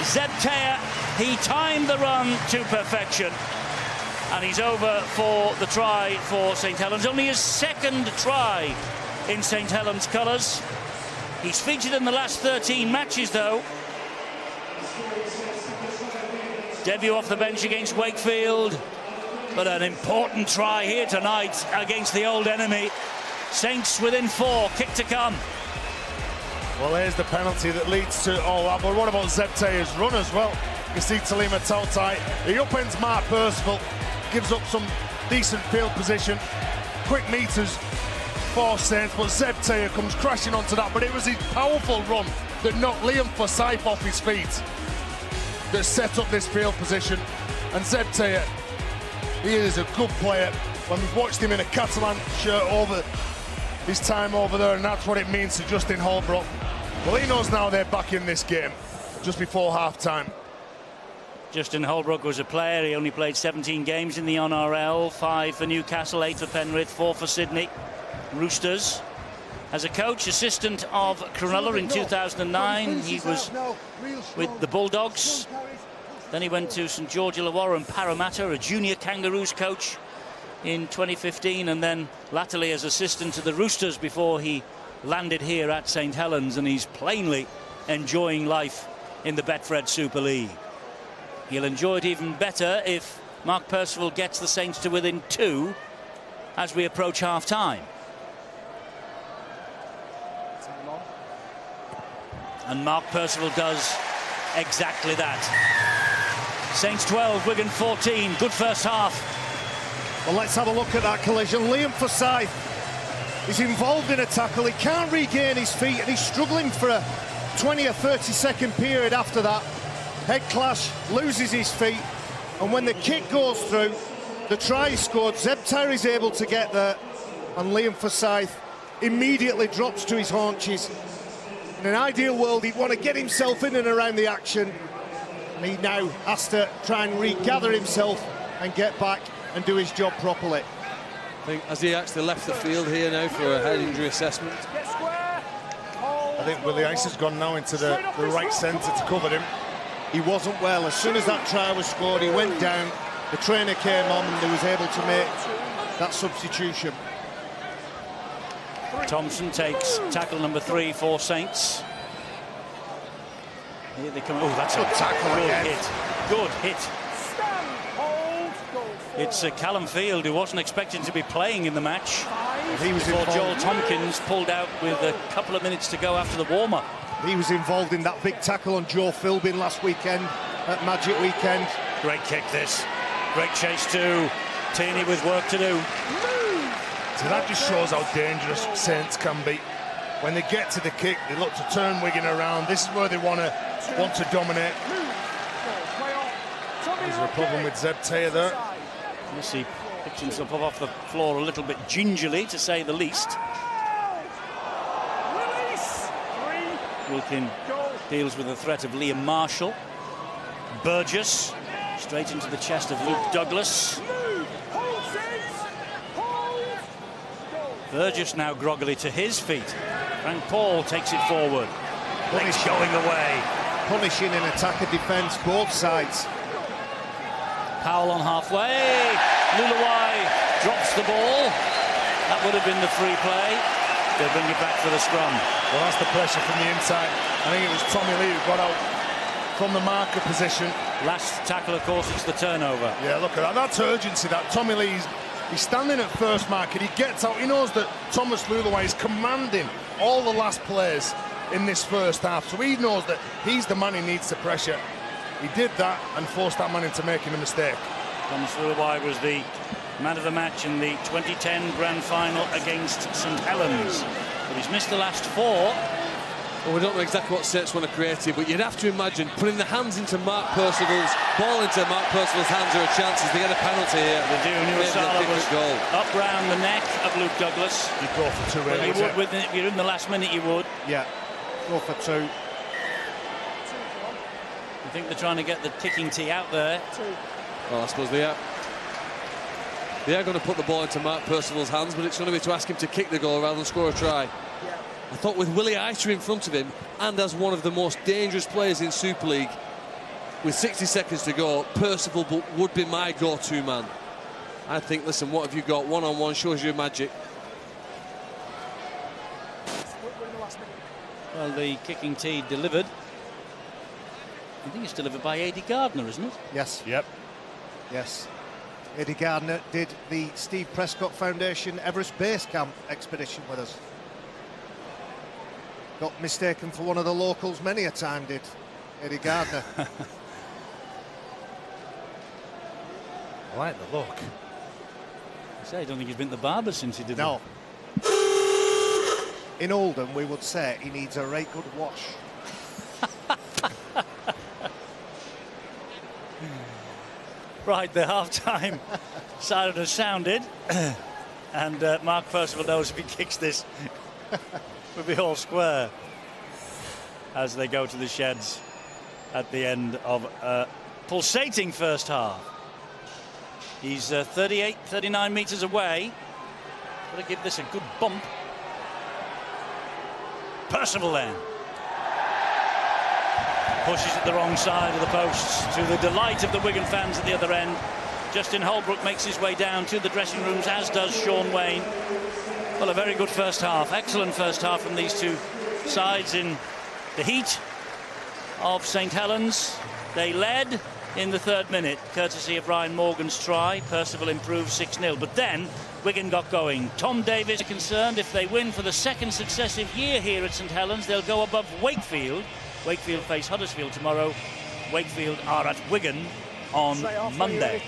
Zeb Taylor, he timed the run to perfection. And he's over for the try for St Helens. Only his 2nd try in St Helens colours. He's featured in the last 13 matches, though. Debut off the bench against Wakefield, but an important try here tonight against the old enemy. Saints within 4, kick to come. Well, here's the penalty that leads to all that, but what about Zeb Taylor's run as well? You see Talima Tautai, he upends Mark Percival, gives up some decent field position, quick meters for Saints, but Zeb Taylor comes crashing onto that. But it was his powerful run that knocked Liam Forsyth off his feet that set up this field position. And Zeb Taylor, he is a good player. When we've watched him in a Catalan shirt over his time over there, and that's what it means to Justin Holbrook. Well, he knows now they're back in this game just before half-time. Justin Holbrook was a player. He only played 17 games in the NRL, 5 for Newcastle, 8 for Penrith, 4 for Sydney Roosters. As a coach, assistant of Cronulla in 2009, he was with the Bulldogs. Then he went to St George Illawarra and Parramatta, a junior Kangaroos coach in 2015, and then latterly as assistant to the Roosters before he landed here at St Helens, and he's plainly enjoying life in the Betfred Super League. He'll enjoy it even better if Mark Percival gets the Saints to within 2 as we approach half-time. And Mark Percival does exactly that. Saints 12, Wigan 14. Good first half. Well, let's have a look at that collision. Liam Forsyth is involved in a tackle. He can't regain his feet, and he's struggling for a 20 or 30 second period after that. Head clash, loses his feet, and when the kick goes through, the try is scored. Zeb Taylor is able to get there, and Liam Forsyth immediately drops to his haunches. In an ideal world, he'd want to get himself in and around the action, and he now has to try and regather himself and get back and do his job properly. I think as he actually left the field here now for a head injury assessment. I think Willie Ice has gone now into the right centre to cover him. He wasn't well. As soon as that try was scored, he went down. The trainer came on and he was able to make that substitution. Thompson takes tackle number 3 for Saints. Here they come. Oh, that's a tackle. Good hit. It's Callum Field, who wasn't expected to be playing in the match. He was before involved. Joel Tompkins pulled out with a couple of minutes to go after the warm-up. He was involved in that big tackle on Joe Philbin last weekend at Magic Weekend. Great kick this. Great chase too. Tierney with work to do. So that just shows how dangerous Saints can be. When they get to the kick, they look to turn Wigan around. This is where they want to dominate. There's a problem with Zeb Taylor there. Missy picks himself up off the floor a little bit gingerly, to say the least. Wilkin deals with the threat of Liam Marshall. Burgess straight into the chest of Luke Douglas. Burgess now groggily to his feet. Frank Paul takes it forward. Legs going away. Punishing in attack and defence, both sides. Powell on halfway. Luluwai drops the ball. That would have been the free play. They bring it back for the scrum. Well, that's the pressure from the inside. I think it was Tommy Lee who got out from the marker position. Last tackle, of course, it's the turnover. Yeah, look at that. That's urgency. That Tommy Lee's, he's standing at first mark and he gets out. He knows that Thomas Luluwai is commanding all the last players in this first half, so he knows that he's the man he needs to pressure. He did that and forced that man into making a mistake. Thomas Luluwai was the man of the match in the 2010 Grand Final against St Helens, but he's missed the last 4. Well, we don't know exactly what Saints want to create here, but you'd have to imagine putting the hands into Mark Percival's ball into Mark Percival's hands. There are chances they get a penalty here. They do. Nuasala was goal up round the neck of Luke Douglas. You'd go for 2 really. If you're in the last minute, you would. Yeah, go for 2. I think they're trying to get the kicking tee out there. Well, I suppose they are. They are going to put the ball into Mark Percival's hands, but it's going to be to ask him to kick the goal rather than score a try. I thought with Willie Eiter in front of him, and as one of the most dangerous players in Super League, with 60 seconds to go, Percival would be my go-to man. I think, listen, what have you got? One-on-one shows you magic. Well, the kicking tee delivered. I think it's delivered by Eddie Gardner, isn't it? Yes. Yep. Yes. Eddie Gardner did the Steve Prescott Foundation Everest Base Camp expedition with us. Got mistaken for one of the locals many a time, did Eddie Gardner. I like the look. I don't think he's been to the barber since he did No. that. in Oldham, we would say he needs a right good wash. Right, the half-time siren has sounded, and Mark Percival knows if he kicks this, we'll be all square as they go to the sheds at the end of a pulsating first half. He's 39 metres away. Got to give this a good bump. Percival then pushes it the wrong side of the posts, to the delight of the Wigan fans at the other end. Justin Holbrook makes his way down to the dressing rooms, as does Shaun Wane. Well, a very good first half, excellent first half from these two sides in the heat of St Helens. They led in the 3rd minute, courtesy of Ryan Morgan's try. Percival improved 6-0, but then Wigan got going. Tom Davies are concerned if they win for the 2nd successive year here at St Helens, they'll go above Wakefield. Wakefield face Huddersfield tomorrow. Wakefield are at Wigan on Monday.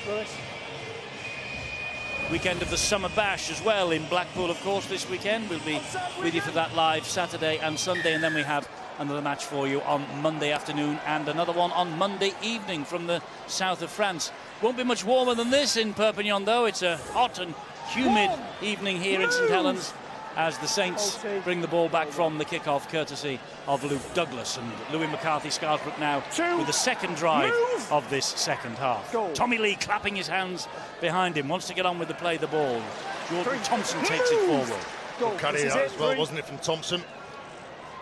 Weekend of the Summer Bash as well in Blackpool, of course, this weekend. We'll be with you for that live Saturday and Sunday, and then we have another match for you on Monday afternoon and another one on Monday evening from the south of France. Won't be much warmer than this in Perpignan, though. It's a hot and humid evening here in St Helens as the Saints bring the ball back from the kickoff, courtesy of Luke Douglas. And Louis McCarthy-Scarsbrook now with the 2nd drive of this second half. Tommy Lee clapping his hands behind him, wants to get on with the play of the ball. Jordan Thompson takes it forward. Good carry that as well, wasn't it, from Thompson?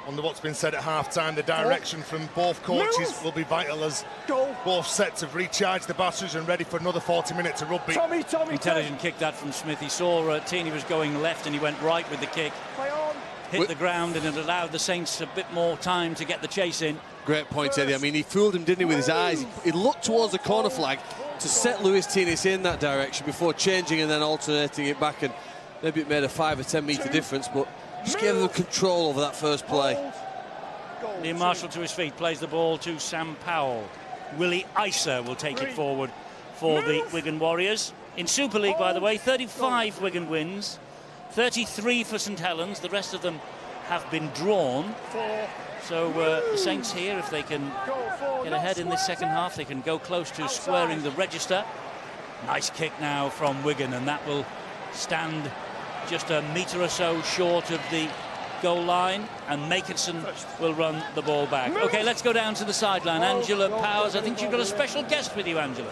On what's been said at half-time, the direction from both coaches will be vital as both sets have recharged the batteries and ready for another 40 minutes of rugby. Intelligent kick that from Smith. He saw Tierney was going left and he went right with the kick. Hit the ground, and it allowed the Saints a bit more time to get the chase in. Great point, Eddie. I mean, he fooled him, didn't he, with his eyes? He looked towards the corner flag to set Lewis Tierney in that direction before changing and then alternating it back, and maybe it made a 5 or 10 metre difference, but just gave them control over that first play. Liam Marshall to his feet, plays the ball to Sam Powell. Willie Iser will take it forward for the Wigan Warriors. In Super League, by the way, 35 Wigan wins, 33 for St Helens. The rest of them have been drawn. So the Saints here, if they can get ahead in this second half, they can go close to squaring the register. Nice kick now from Wigan, and that will stand just a metre or so short of the goal line, and Makinson will run the ball back. OK, let's go down to the sideline. Angela Powers, I think you've got a special guest with you, Angela.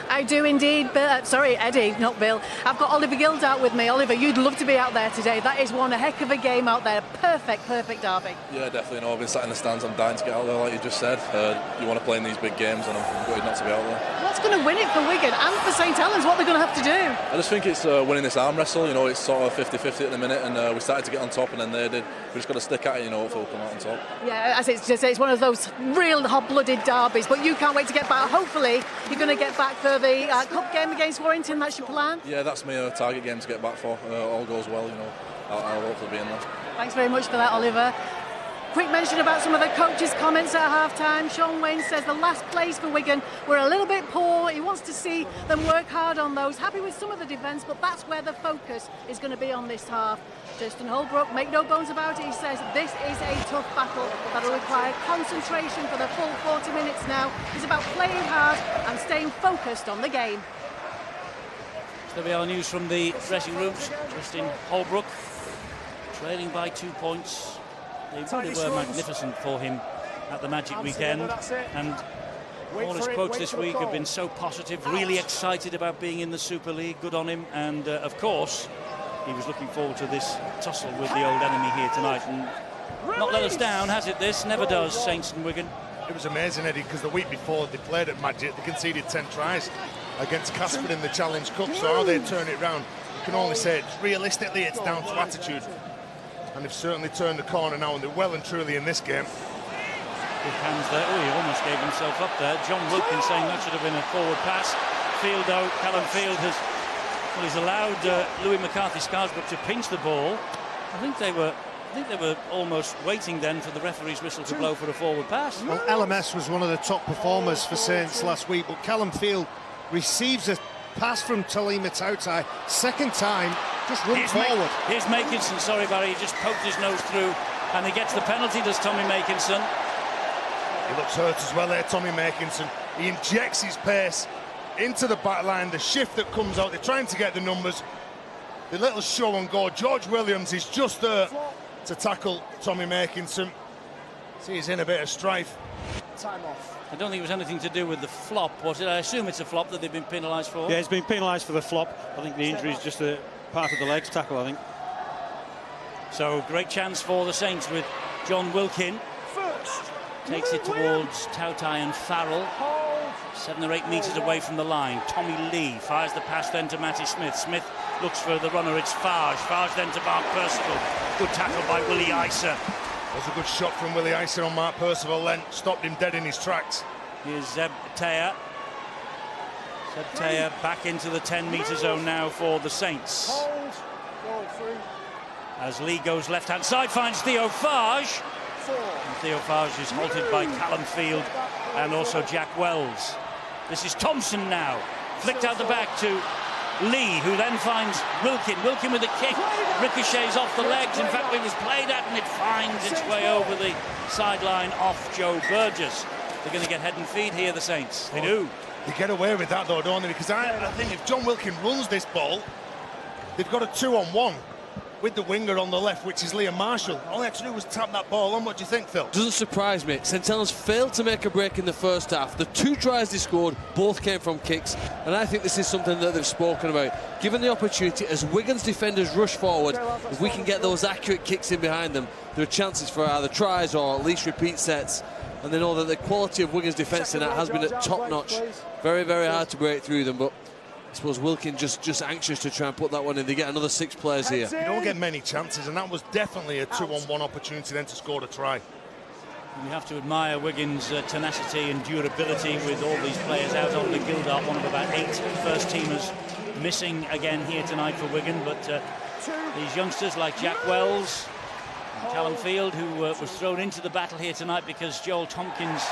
I do indeed, sorry, Eddie, not Bill. I've got Oliver Guild out with me. Oliver, you'd love to be out there today. That is one heck of a game out there. Perfect derby. Yeah, definitely. No, I've been sat in the stands. I'm dying to get out there, like you just said. You want to play in these big games, and I'm gutted not to be out there. What's going to win it for Wigan and for St Helens? What are they going to have to do? I just think it's winning this arm wrestle. You know, it's sort of 50-50 at the minute, and we started to get on top, and then they did. We just got to stick at it, you know, hopefully we'll come out on top. Yeah, as it's one of those real hot-blooded derbies, but you can't wait to get back. Hopefully, you're going to get back for the cup game against Warrington. That's your plan? Yeah, that's my target game to get back for. All goes well, you know. I'll hopefully be in there. Thanks very much for that, Oliver. Quick mention about some of the coaches' comments at half-time. Shaun Wane says the last plays for Wigan were a little bit poor. He wants to see them work hard on those. Happy with some of the defence, but that's where the focus is going to be on this half. Justin Holbrook, make no bones about it, he says this is a tough battle that'll require concentration for the full 40 minutes now. It's about playing hard and staying focused on the game. So there we are, news from the dressing rooms. Justin Holbrook trailing by 2 points. They really were magnificent for him at the Magic weekend, and all his quotes this week have been so positive, really excited about being in the Super League. Good on him, and of course he was looking forward to this tussle with the old enemy here tonight, and not let us down, has it? This never does. Saints and Wigan. It was amazing, Eddie, because the week before they played at Magic, they conceded 10 tries against Casper in the Challenge Cup, so how they turn it round, you can only say realistically it's down to attitude. And they've certainly turned the corner now, and they're well and truly in this game. Big hands there. Oh, he almost gave himself up there. John Wilkins saying that should have been a forward pass. Field out. Callum Field has, well, he's allowed Louis McCarthy-Scarsbrook to pinch the ball. I think they were almost waiting then for the referee's whistle to blow for a forward pass. Well, LMS was one of the top performers for Saints last week, but Callum Field receives a pass from Talima Tautai, second time Just run forward. Here's Makinson, sorry Barry, he just poked his nose through and he gets the penalty, does Tommy Makinson. He looks hurt as well there, Tommy Makinson. He injects his pace into the back line, the shift that comes out, they're trying to get the numbers. The little show and go, George Williams is just there to tackle Tommy Makinson. See, he's in a bit of strife. Time off. I don't think it was anything to do with the flop, was it? I assume it's a flop that they've been penalised for. Yeah, he's been penalised for the flop. I think the injury is just a part of the legs tackle, I think. So great chance for the Saints with John Wilkin. Takes it towards Tautai and Farrell. 7 or 8 metres away from the line. Tommy Lee fires the pass then to Matty Smith. Smith looks for the runner, it's Farge. Farge then to Mark Percival. Good tackle by Willie Iser. Was a good shot from Willie Iser on Mark Percival, then stopped him dead in his tracks. Here's Zeb Teya. Zeb Teya back into the 10-metre zone now for the Saints. As Lee goes left-hand side, finds Theo Farge. And Theo Farge is halted by Callum Field and also Jack Wells. This is Thompson now. Flicked out the back to Lee, who then finds Wilkin. Wilkin with a kick, ricochets off the legs. In fact, it was played at and it finds its way over the sideline off Joe Burgess. They're going to get head and feet here, the Saints. They do. They get away with that though, don't they? Because I think if John Wilkin runs this ball, they've got a 2-on-1 with the winger on the left, which is Liam Marshall. All they had to do was tap that ball on. What do you think, Phil? Doesn't surprise me. St Helens failed to make a break in the first half. The 2 tries they scored both came from kicks, and I think this is something that they've spoken about. Given the opportunity, as Wigan's defenders rush forward, if we can get those accurate kicks in behind them, there are chances for either tries or at least repeat sets. And they know that the quality of Wigan's defence tonight has been at top notch. Very, very hard to break through them, but I suppose Wilkin just anxious to try and put that one in. They get another 6 players here. You don't get many chances, and that was definitely a 2-on-1 opportunity then to score a try. You have to admire Wigan's tenacity and durability with all these players out on the Gildart, one of about 8 first-teamers missing again here tonight for Wigan. But these youngsters like Jack Wells and Callum Field, who was thrown into the battle here tonight because Joel Tompkins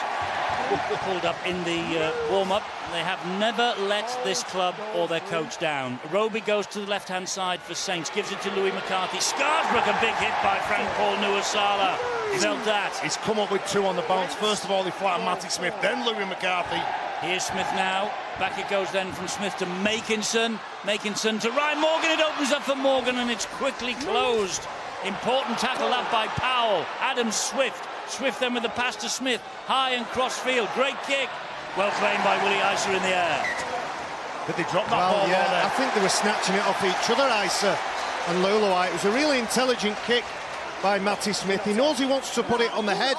pulled up in the warm-up. They have never let this club or their coach down. Roby goes to the left-hand side for Saints, gives it to Louis McCarthy. Scarsbrook, a big hit by Frank Paul Nuasala. Felt that. He's come up with 2 on the bounce. First of all, he flattened Matty Smith, then Louis McCarthy. Here's Smith now. Back it goes then from Smith to Makinson. Makinson to Ryan Morgan. It opens up for Morgan and it's quickly closed. Important tackle that by Powell. Adam Swift. Swift then with the pass to Smith. High and cross field. Great kick. Well claimed by Willie Iser in the air. Did they drop that ball Yeah, there? I think they were snatching it off each other, Iser and Luluai. It was a really intelligent kick by Matty Smith. He knows he wants to put it on the head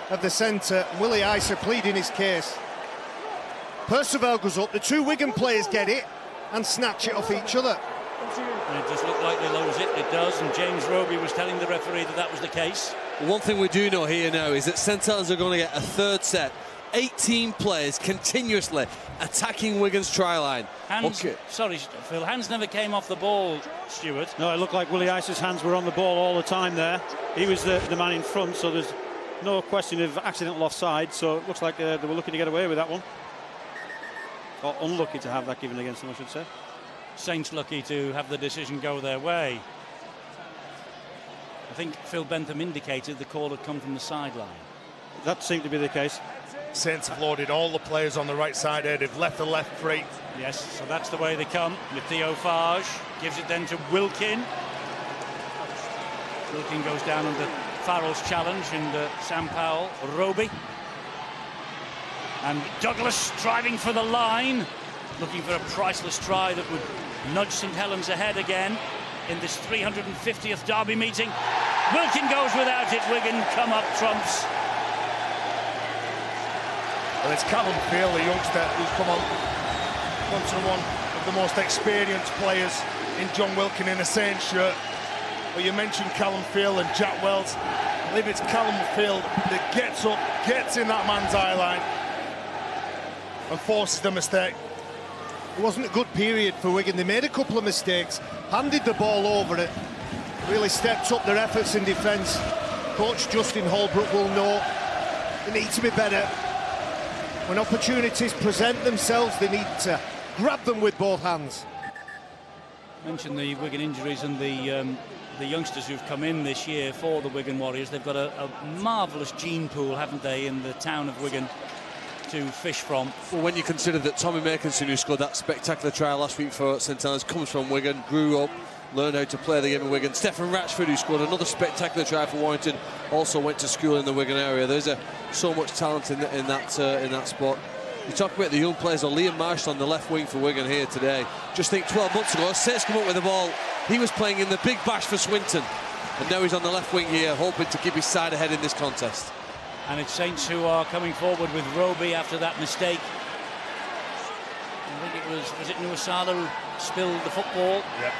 of the centre. Willie Iser pleading his case. Percival goes up. The 2 Wigan players get it and snatch it off each other. And it just looked like they lose it. It does. And James Roby was telling the referee that that was the case. One thing we do know here now is that St Helens are going to get a 3rd set. 18 players continuously attacking Wigan's try line. Sorry, Phil, hands never came off the ball, Stuart. No, it looked like Willie Iser's hands were on the ball all the time there. He was the man in front, so there's no question of accidental offside. So it looks like they were looking to get away with that one. Or unlucky to have that given against them, I should say. Saints lucky to have the decision go their way. I think Phil Bentham indicated the call had come from the sideline. That seemed to be the case. Saints have loaded all the players on the right side here. They've left the left free. Yes, so that's the way they come with Theo Farge. Gives it then to Wilkin. Wilkin goes down under Farrell's challenge and Sam Powell, Roby. And Douglas driving for the line, looking for a priceless try that would nudge St Helens ahead again in this 350th derby meeting. Wilkin goes without it. Wigan come up trumps. Well, it's Callum Field, the youngster, who's come on to one of the most experienced players in John Wilkin in a Saints shirt. But you mentioned Callum Field and Jack Wells. I believe it's Callum Field that gets up, gets in that man's eye line and forces the mistake. It wasn't a good period for Wigan. They made a couple of mistakes, handed the ball over it, really stepped up their efforts in defence. Coach Justin Holbrook will know they need to be better. When opportunities present themselves, they need to grab them with both hands. Mentioned the Wigan injuries and the youngsters who've come in this year for the Wigan Warriors. They've got a marvellous gene pool, haven't they, in the town of Wigan to fish from. Well, when you consider that Tommy Makinson, who scored that spectacular try last week for St Helens, comes from Wigan, grew up, learned how to play the game in Wigan. Stephen Ratchford, who scored another spectacular try for Warrington, also went to school in the Wigan area. There's so much talent in that spot. You talk about the young players, or Liam Marshall on the left wing for Wigan here today. Just think 12 months ago, Saints come up with the ball. He was playing in the big bash for Swinton. And now he's on the left wing here, hoping to keep his side ahead in this contest. And it's Saints who are coming forward with Roby after that mistake. I think was it Nuasala who spilled the football? Yep.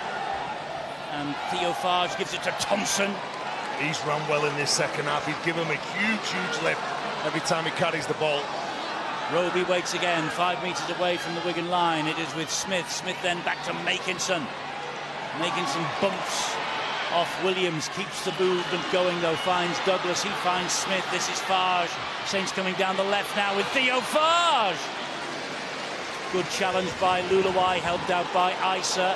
And Theo Farge gives it to Thompson. He's run well in this second half. He's given him a huge lift every time he carries the ball. Roby waits again, 5 metres away from the Wigan line. It is with Smith. Smith then back to Makinson. Makinson bumps off Williams, keeps the movement going though, finds Douglas, he finds Smith. This is Farge. Saints coming down the left now with Theo Farge. Good challenge by Lulawai, helped out by Isa.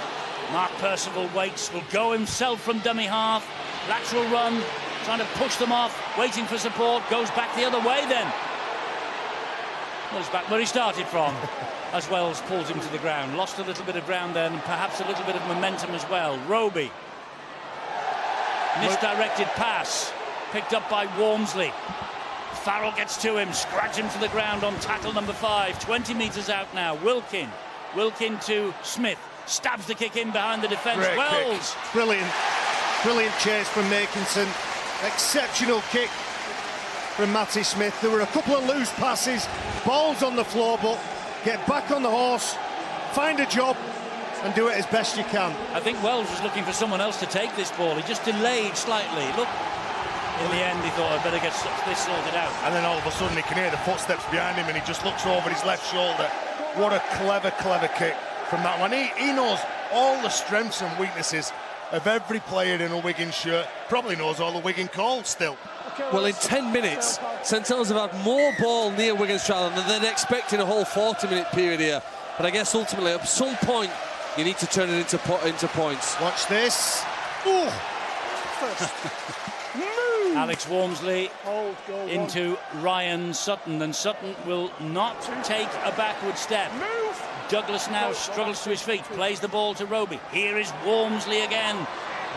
Mark Percival waits, will go himself from dummy half. Lateral run, trying to push them off, waiting for support, goes back the other way then. Well, he's back where he started from, as Wells pulls him to the ground. Lost a little bit of ground then, and perhaps a little bit of momentum as well. Roby. Misdirected pass, picked up by Walmsley. Farrell gets to him, scratch him to the ground on tackle number 5. 20 metres out now. Wilkin to Smith. Stabs the kick in behind the defence. Great Wells. Kick. Brilliant chase from Makinson. Exceptional kick from Matty Smith. There were a couple of loose passes, balls on the floor, but get back on the horse, find a job and do it as best you can. I think Wells was looking for someone else to take this ball. He just delayed slightly. Look, in the end he thought, I'd better get this sorted out. And then all of a sudden he can hear the footsteps behind him and he just looks over his left shoulder. What a clever kick from that one. He knows all the strengths and weaknesses of every player in a Wigan shirt. Probably knows all the Wigan calls still. Well, in 10 minutes, St Helens have had more ball near Wigan's try than they'd expect in a whole 40-minute period here. But I guess ultimately, at some point, you need to turn it into points. Watch this. Ooh. Alex Walmsley into Ryan Sutton, and Sutton will not take a backward step. Douglas now struggles to his feet, plays the ball to Roby. Here is Walmsley again.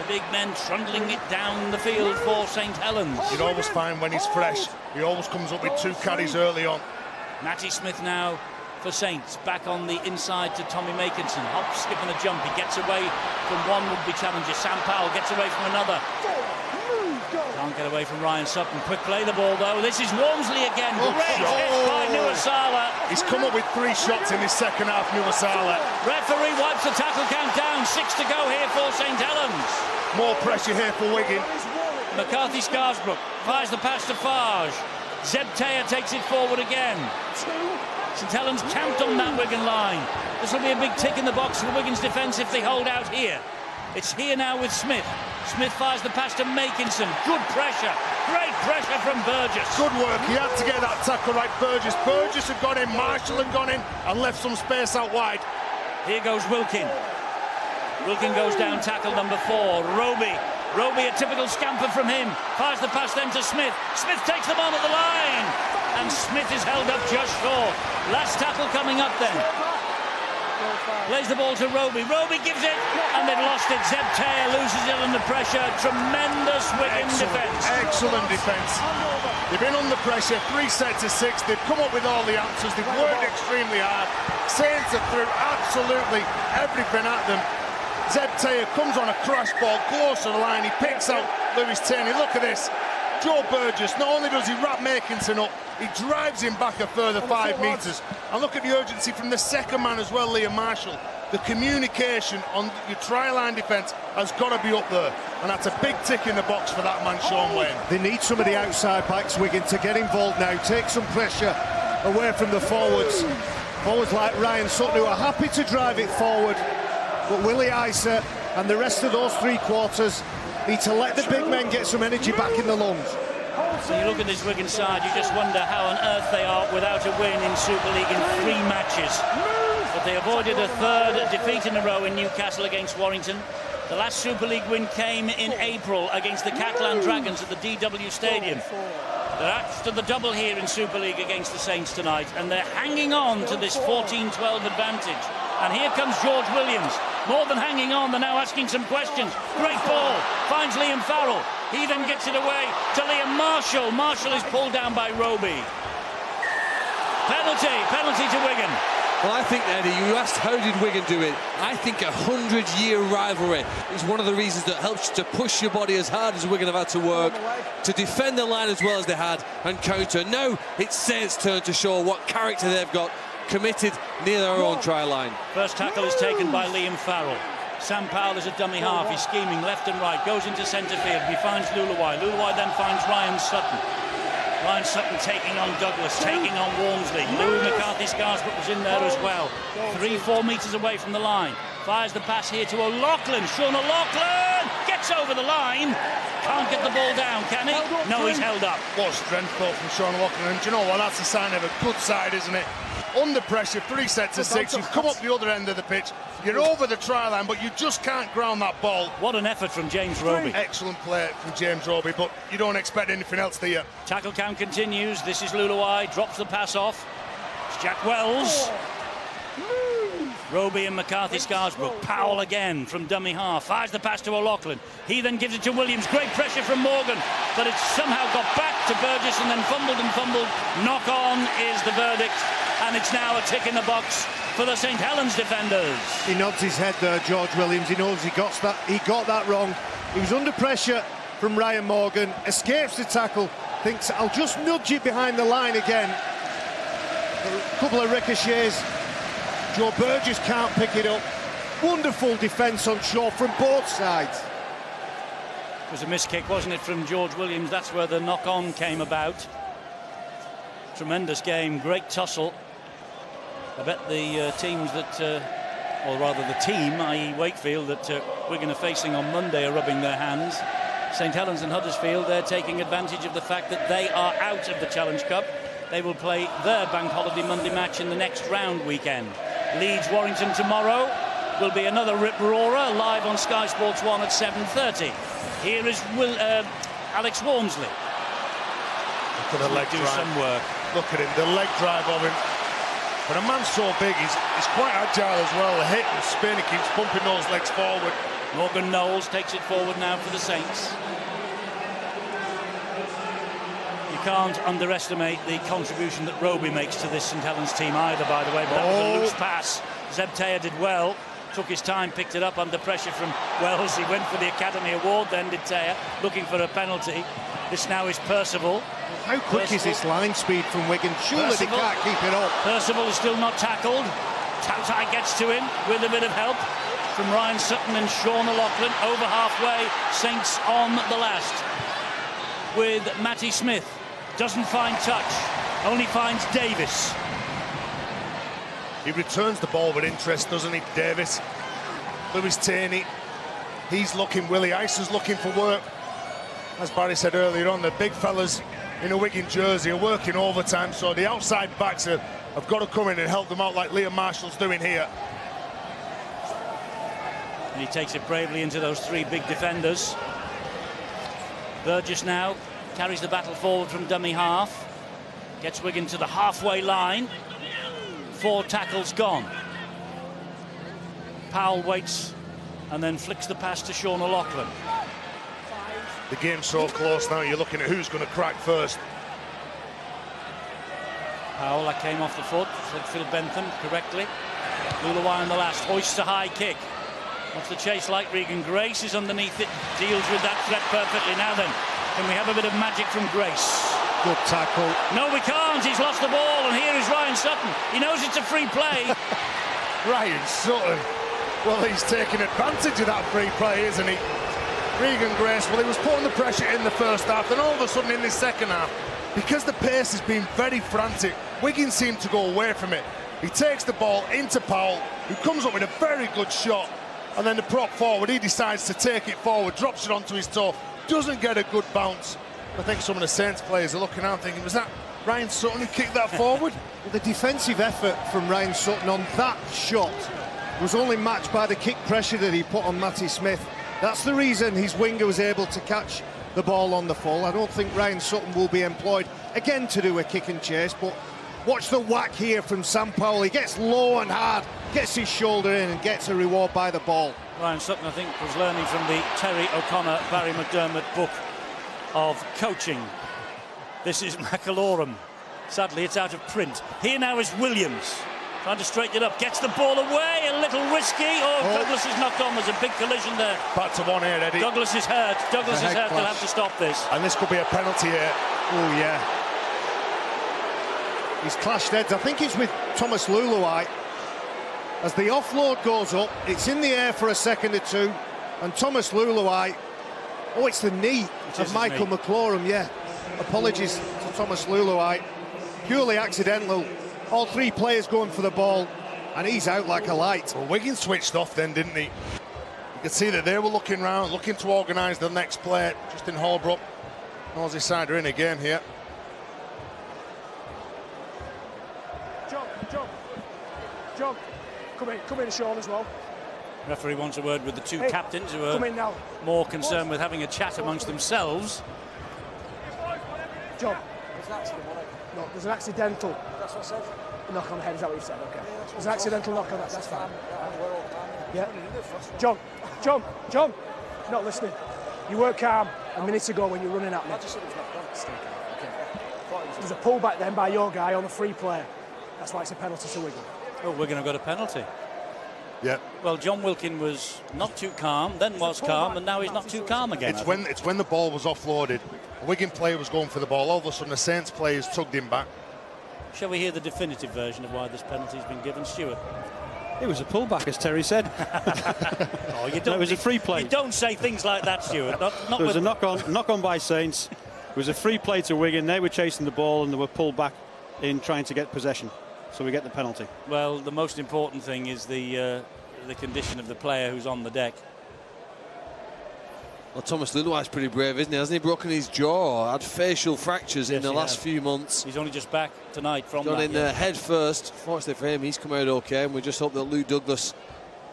The big men trundling it down the field for St Helens. You'd always find when he's fresh, he always comes up with 2 carries early on. Matty Smith now for Saints, back on the inside to Tommy Makinson. Hop, skip and a jump. He gets away from one would-be challenger. Sam Powell gets away from another. Can't get away from Ryan Sutton. Quick play the ball though. This is Walmsley again. Great hit by Nuasala. He's come up with 3 shots in his second half, Nuasala. Referee wipes the tackle count down. 6 to go here for St Helens. More pressure here for Wigan. McCarthy Scarsbrook fires the pass to Farge. Zeb Taylor takes it forward again. St Helens camped on that Wigan line. This will be a big tick in the box for Wigan's defence if they hold out here. It's here now with Smith. Smith fires the pass to Makinson. Good pressure. Great pressure from Burgess. Good work. He had to get that tackle right. Burgess had gone in. Marshall had gone in and left some space out wide. Here goes Wilkin. Wilkin goes down tackle number 4. Roby, a typical scamper from him. Fires the pass then to Smith. Smith takes them on at the line. And Smith is held up just short. Last tackle coming up then. Plays the ball to Roby. Roby gives it, and they've lost it. Zeb Taylor loses it under pressure. Tremendous Wigan defence. Excellent defence. They've been under pressure, 3 sets of 6. They've come up with all the answers. They've worked extremely hard. Saints have threw absolutely everything at them. Zeb Taylor comes on a crash ball close to the line. He picks out Lewis Tierney. Look at this. Joe Burgess, not only does he wrap Makinson up, he drives him back a further 5 metres. And look at the urgency from the second man as well, Liam Marshall. The communication on your try-line defence has got to be up there. And that's a big tick in the box for that man, Sean Wayne. They need some of the outside backs, Wigan, to get involved now, take some pressure away from the forwards. Forwards like Ryan Sutton, who are happy to drive it forward. But Willie Isa and the rest of those 3 quarters need to let the big men get some energy back in the lungs. So you look at this Wigan side, you just wonder how on earth they are without a win in Super League in 3 matches. But but they avoided a third defeat in a row in Newcastle against Warrington. The last Super League win came in April against the Catalan Dragons at the DW Stadium. They're after the double here in Super League against the Saints tonight, and they're hanging on to this 14-12 advantage. And here comes George Williams. More than hanging on, they're now asking some questions. Great ball, finds Liam Farrell. He then gets it away to Liam Marshall. Marshall is pulled down by Roby. Penalty to Wigan. Well, I think, Eddie, you asked how did Wigan do it. I think a 100-year rivalry is one of the reasons that helps you to push your body as hard as Wigan have had to work, to defend the line as well as they had, and counter. Now it's Saints' turn to show what character they've got, committed near their own try line. First tackle is taken by Liam Farrell. Sam Powell is a dummy half. He's scheming left and right, goes into centre field. He finds Luluwai. Luluwai then finds Ryan Sutton. Ryan Sutton taking on Douglas, taking on Walmsley. Louis McCarthy-Scarsbrook was in there as well. 3-4 metres away from the line. Fires the pass here to O'Loughlin. Sean O'Loughlin gets over the line. Can't get the ball down, can he? No, he's held up. What strength though from Sean O'Loughlin. And do you know what? That's a sign of a good side, isn't it? Under pressure, 3 sets of 6. You've come up the other end of the pitch. You're over the try line, but you just can't ground that ball. What an effort from James Roby. Excellent play from James Roby, but you don't expect anything else, do you? Tackle count continues. This is Luluwai. Drops the pass off. It's Jack Wells. Roby and McCarthy-Scarsbrook. Powell again from dummy half. Fires the pass to O'Loughlin. He then gives it to Williams. Great pressure from Morgan, but it's somehow got back to Burgess and then fumbled and fumbled. Knock on is the verdict, and it's now a tick in the box for the St Helens defenders. He nods his head there, George Williams. He knows he got that wrong. He was under pressure from Ryan Morgan, escapes the tackle, thinks I'll just nudge it behind the line again. A couple of ricochets. Joe Burgess can't pick it up. Wonderful defence on shore from both sides. It was a miss kick, wasn't it, from George Williams? That's where the knock-on came about. Tremendous game, great tussle. I bet the teams that, or rather the team, i.e. Wakefield, that Wigan are facing on Monday are rubbing their hands. St Helens and Huddersfield, they're taking advantage of the fact that they are out of the Challenge Cup. They will play their Bank Holiday Monday match in the next round weekend. Leeds Warrington tomorrow will be another rip-roarer, live on Sky Sports 1 at 7:30. Here is Alex Walmsley. Look at the leg drive. Some work. Look at him, the leg drive of him. But a man so big, he's quite agile as well. The hit and spin, he keeps bumping those legs forward. Morgan Knowles takes it forward now for the Saints. You can't underestimate the contribution that Roby makes to this St Helens team either, by the way. But that was a loose pass. Zeb Taylor did well. Took his time, picked it up under pressure from Wells. He went for the Academy Award then, did Taylor, looking for a penalty. This now is Percival. How quick is this line speed from Wigan? Surely they can't keep it up. Percival is still not tackled. Tautai gets to him with a bit of help from Ryan Sutton and Sean O'Loughlin. Over halfway, Saints on the last. With Matty Smith. Doesn't find touch, only finds Davis. He returns the ball with interest, doesn't he, Davis? Lewis Taney, he's looking, Willie Ice is looking for work. As Barry said earlier on, the big fellas in a Wigan jersey are working overtime, so the outside backs have got to come in and help them out like Liam Marshall's doing here. And he takes it bravely into those 3 big defenders. Burgess now carries the battle forward from dummy half. Gets Wigan to the halfway line. 4 tackles gone. Powell waits and then flicks the pass to Sean O'Loughlin. The game's so close now, you're looking at who's going to crack first. Powell, that came off the foot, said Phil Bentham correctly. Luluwai on the last, hoists a high kick. What's the chase like? Regan Grace is underneath it, deals with that threat perfectly. Now then, can we have a bit of magic from Grace? Good tackle. No, we can't. He's lost the ball, and here is Ryan Sutton. He knows it's a free play. Ryan Sutton. Well, he's taking advantage of that free play, isn't he? Regan Grace, well, he was putting the pressure in the first half, and all of a sudden in the second half, because the pace has been very frantic, Wigan seemed to go away from it. He takes the ball into Powell, who comes up with a very good shot, and then the prop forward, he decides to take it forward, drops it onto his toe, doesn't get a good bounce. I think some of the Saints players are looking out thinking, was that Ryan Sutton who kicked that forward. The defensive effort from Ryan Sutton on that shot was only matched by the kick pressure that he put on Matty Smith. That's the reason his winger was able to catch the ball on the full. I don't think Ryan Sutton will be employed again to do a kick and chase, but watch the whack here from Sam Powell. He gets low and hard, gets his shoulder in and gets a reward by the ball. Ryan Sutton, I think, was learning from the Terry O'Connor, Barry McDermott book of coaching. This is McAlorum. Sadly, it's out of print. Here now is Williams, trying to straighten it up, gets the ball away, a little risky. Douglas is knocked on. There's a big collision there. Back to one here, Eddie. Douglas is hurt. Douglas is hurt. They'll have to stop this. And this could be a penalty here. Oh, yeah. He's clashed heads. I think it's with Thomas Luluai. As the offload goes up, it's in the air for a second or two, and Thomas Luluai, oh, it's the knee of Michael McLaurin, yeah. Apologies to Thomas Luluai. Purely accidental. All three players going for the ball, and he's out like a light. Well, Wigan switched off then, didn't he? You could see that they were looking round, looking to organise the next play. Justin Holbrook, Northside in again here. John, come in, Sean, as well. Referee wants a word with the two captains who are more concerned with having a chat amongst themselves. John, no, there's an accidental. That's what I said. Knock on the head, is that what you said? Okay. There's an accidental knock on that, that's fine. Yeah. John, not listening. You were calm a minute ago when you were running at me. There's a pull back then by your guy on the free play. That's why it's a penalty to Wigan. Oh, Wigan have got a penalty. Yeah. Well, John Wilkin was not too calm, then was calm, and now he's not too calm again. It's when the ball was offloaded. A Wigan player was going for the ball. All of a sudden, the Saints players tugged him back. Shall we hear the definitive version of why this penalty has been given, Stuart? It was a pullback, as Terry said. Oh, you don't. No, it was a free play. You don't say things like that, Stuart. Not there was with... a knock on by Saints. It was a free play to Wigan. They were chasing the ball and they were pulled back in trying to get possession. So we get the penalty. Well, the most important thing is the condition of the player who's on the deck. Well, Thomas Luluai's pretty brave, isn't he? Hasn't he broken his jaw or had facial fractures in the last few months? He's only just back tonight from gone that. in head first. Fortunately for him, he's come out okay, and we just hope that Luke Douglas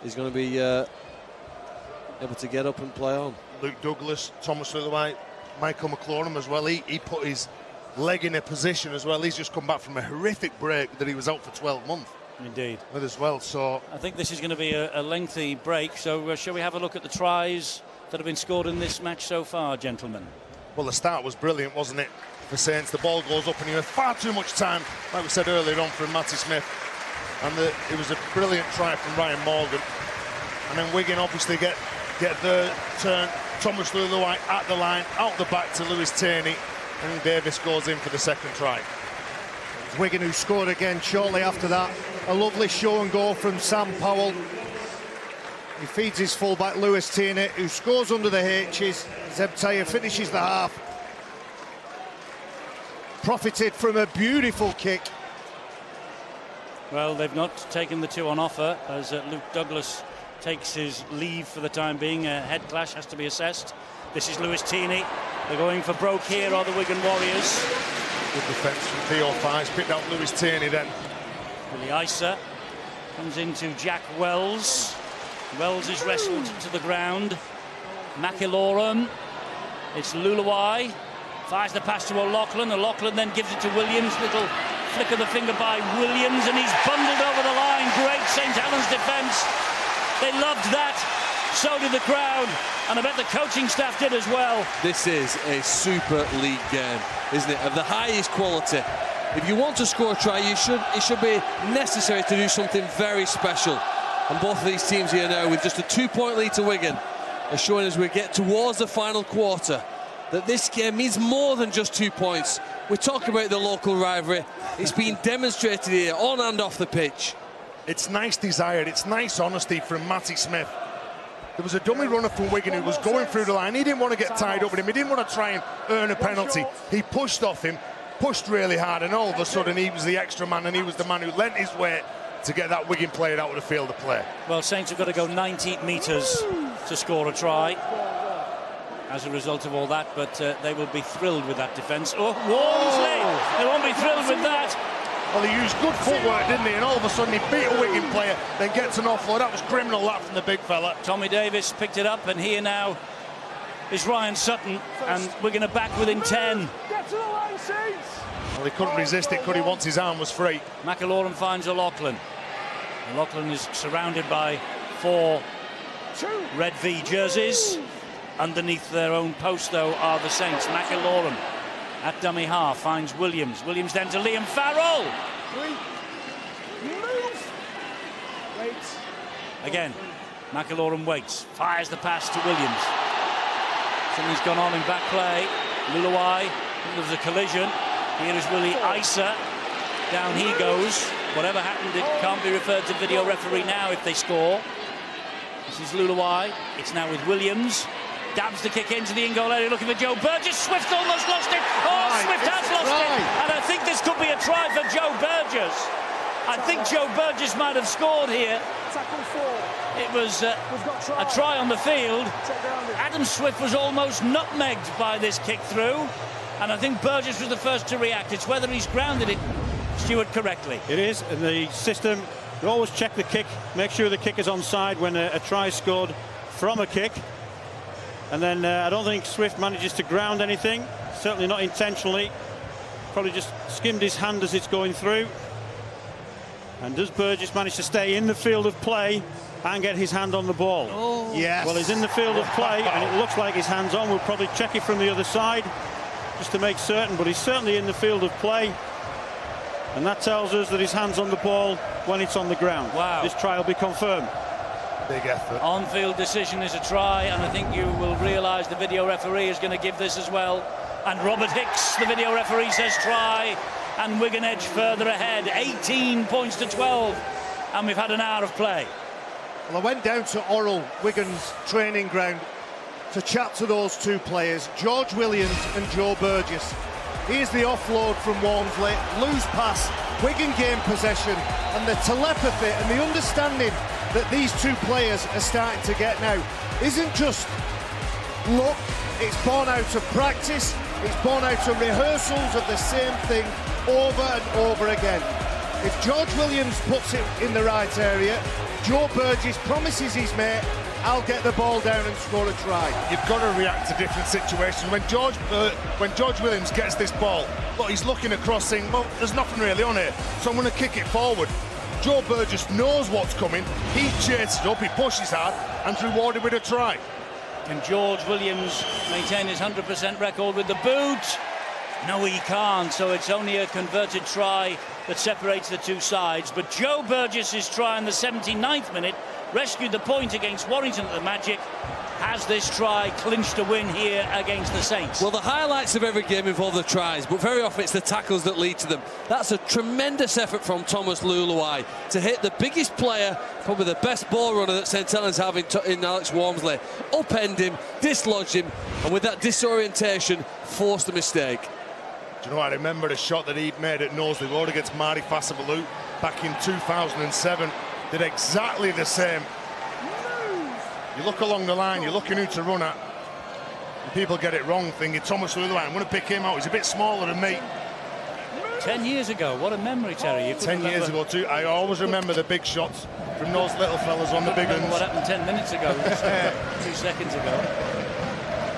is going to be able to get up and play on. Luke Douglas, Thomas Luluai, Michael McLaurin as well. He put his leg in a position as well. He's just come back from a horrific break that he was out for 12 months. Indeed. With as well, so I think this is going to be a lengthy break, so shall we have a look at the tries that have been scored in this match so far, gentlemen? Well, the start was brilliant, wasn't it, for Saints? The ball goes up and you have far too much time, like we said earlier on, from Matty Smith, and it was a brilliant try from Ryan Morgan. And then Wigan obviously get their turn. Thomas Luluai at the line, out the back to Lewis Tierney, and Davis goes in for the second try. Wigan who scored again shortly after that. A lovely show and go from Sam Powell. He feeds his fullback Lewis Tierney, who scores under the H's. Zeb Taylor finishes the half. Profited from a beautiful kick. Well, they've not taken the two on offer as Luke Douglas takes his leave for the time being. A head clash has to be assessed. This is Lewis Tierney. They're going for broke here, are the Wigan Warriors. Good defence from Theo Fives, picked out Lewis Tierney then. Billy Isa comes into Jack Wells. Wells is wrestled to the ground. McIlorum. It's Luluai. Fires the pass to O'Loughlin. O'Loughlin then gives it to Williams. Little flick of the finger by Williams, and he's bundled over the line. Great St Helens defence. They loved that. So did the crowd. And I bet the coaching staff did as well. This is a Super League game, isn't it? Of the highest quality. If you want to score a try, it should be necessary to do something very special. And both of these teams here now, with just a 2-point lead to Wigan, are showing as we get towards the final quarter that this game means more than just 2 points. We're talking about the local rivalry. It's been demonstrated here on and off the pitch. It's nice desire, it's nice honesty from Matty Smith. There was a dummy runner from Wigan who was going through the line. He didn't want to get tied up with him. He didn't want to try and earn a penalty. He pushed off him, pushed really hard, and all of a sudden he was the extra man, and he was the man who lent his weight to get that Wigan player out of the field of play. Well, Saints have got to go 90 metres to score a try. as a result of all that, but they will be thrilled with that defence. Oh, Walmsley! They won't be thrilled with that. Well, he used good footwork, didn't he? And all of a sudden he beat a Wigan player, then gets an offload. That was criminal, that from the big fella. Tommy Davis picked it up, and here now is Ryan Sutton, and we're going to back within 10. Get to the line, Saints! Well, he couldn't resist it, could he, once his arm was free. McIlaurin finds O'Loughlin. O'Loughlin is surrounded by 4 red V jerseys. Underneath their own post, though, are the Saints. McIlaurin at dummy half finds Williams. Williams then to Liam Farrell. Move! Wait. Again, McIlaurin waits, fires the pass to Williams. Something's gone on in back play. Luluai, there's a collision. Here is Willie Isa. Down he goes. Whatever happened, it can't be referred to video referee now if they score. This is Luluai. It's now with Williams. Dabs the kick into the in-goal area, looking for Joe Burgess. Swift almost lost it. Oh, Swift has lost it. And I think this could be a try for Joe Burgess. I think Joe Burgess might have scored here. Tackle 4. It was a try on the field. Adam Swift was almost nutmegged by this kick through. And I think Burgess was the first to react. It's whether he's grounded it, Stuart, correctly. It is, and the system, you always check the kick, make sure the kick is onside when a try is scored from a kick. And then I don't think Swift manages to ground anything, certainly not intentionally. Probably just skimmed his hand as it's going through. And does Burgess manage to stay in the field of play and get his hand on the ball? Oh. Yes. Well, he's in the field of play and it looks like his hand's on. We'll probably check it from the other side just to make certain, but he's certainly in the field of play. And that tells us that his hand's on the ball when it's on the ground. Wow. This try will be confirmed. Big effort. On-field decision is a try, and I think you will realise the video referee is going to give this as well. And Robert Hicks, the video referee, says try, and Wigan edge further ahead, 18 points to 12, and we've had an hour of play. Well, I went down to Orrell, Wigan's training ground, to chat to those 2 players, George Williams and Joe Burgess. Here's the offload from Walmsley, loose pass, Wigan gain possession, and the telepathy and the understanding that these 2 players are starting to get now isn't just luck, it's born out of practice, it's born out of rehearsals of the same thing over and over again. If George Williams puts it in the right area, Joe Burgess promises his mate, I'll get the ball down and score a try. You've got to react to different situations. When George Williams gets this ball, look, he's looking across saying, well, there's nothing really on it, so I'm going to kick it forward. Joe Burgess knows what's coming, he chases up, he pushes hard, and is rewarded with a try. Can George Williams maintain his 100% record with the boot? No, he can't, so it's only a converted try that separates the 2 sides. But Joe Burgess's try in the 79th minute rescued the point against Warrington at the Magic. Has this try clinched a win here against the Saints? Well, the highlights of every game involve the tries, but very often it's the tackles that lead to them. That's a tremendous effort from Thomas Luluai to hit the biggest player, probably the best ball runner that St Helens have in Alex Walmsley, upend him, dislodge him, and with that disorientation, forced a mistake. Do you know, I remember a shot that he made at Knowsley Road against Marty Fassavalu back in 2007. Did exactly the same. You look along the line, you're looking who to run at, and people get it wrong, thinking Thomas Luluai, I'm going to pick him out, he's a bit smaller than me. 10 years ago, what a memory, Terry. You 10 years ago too, I always remember the big shots from those little fellas on the big ones. What happened 10 minutes ago, 2 seconds ago.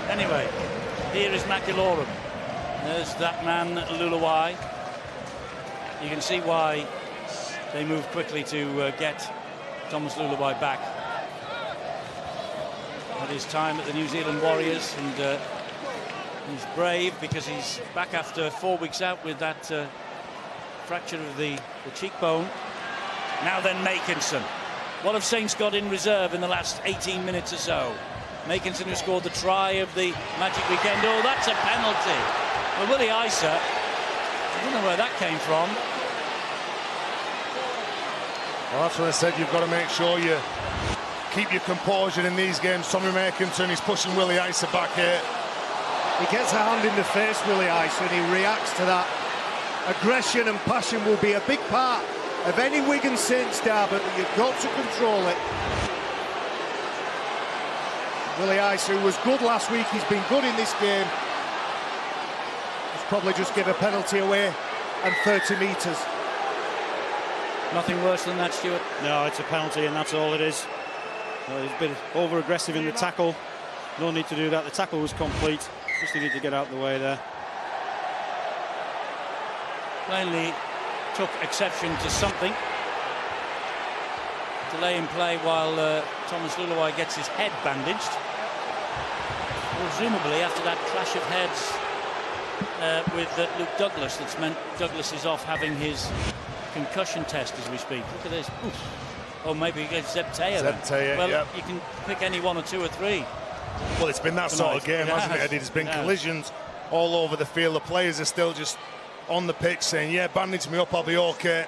Anyway, here is McIlaurin. There's that man, Luluai. You can see why they move quickly to get Thomas Luluai back. At his time at the New Zealand Warriors, and he's brave because he's back after 4 weeks out with that fracture of the cheekbone. Now then, Makinson. What have Saints got in reserve in the last 18 minutes or so? Makinson, who scored the try of the Magic weekend. Oh, that's a penalty. Well, Willie Isa, I don't know where that came from. Well, that's what I said, you've got to make sure you keep your composure in these games. Tommy Makinson is pushing Willie Isa back here. He gets a hand in the face, Willie Isa, and he reacts to that. Aggression and passion will be a big part of any Wigan Saints derby, but you've got to control it. Willie Ice, who was good last week, he's been good in this game. He's probably just give a penalty away and 30 metres. Nothing worse than that, Stuart. No, it's a penalty and that's all it is. He's a bit over-aggressive in the tackle. No need to do that. The tackle was complete. Just needed to get out of the way there. Plainly took exception to something. Delay in play while Thomas Luluai gets his head bandaged. Presumably after that clash of heads with Luke Douglas, that's meant Douglas is off having his concussion test as we speak. Look at this. Oof. Oh, maybe against Zeb Taylor. Zeb Taylor, well, yep. you can pick any one or two or three. Well, it's been that sort of game, hasn't it, Eddie? There's been collisions all over the field. The players are still just on the pitch saying, yeah, bandage me up, I'll be okay.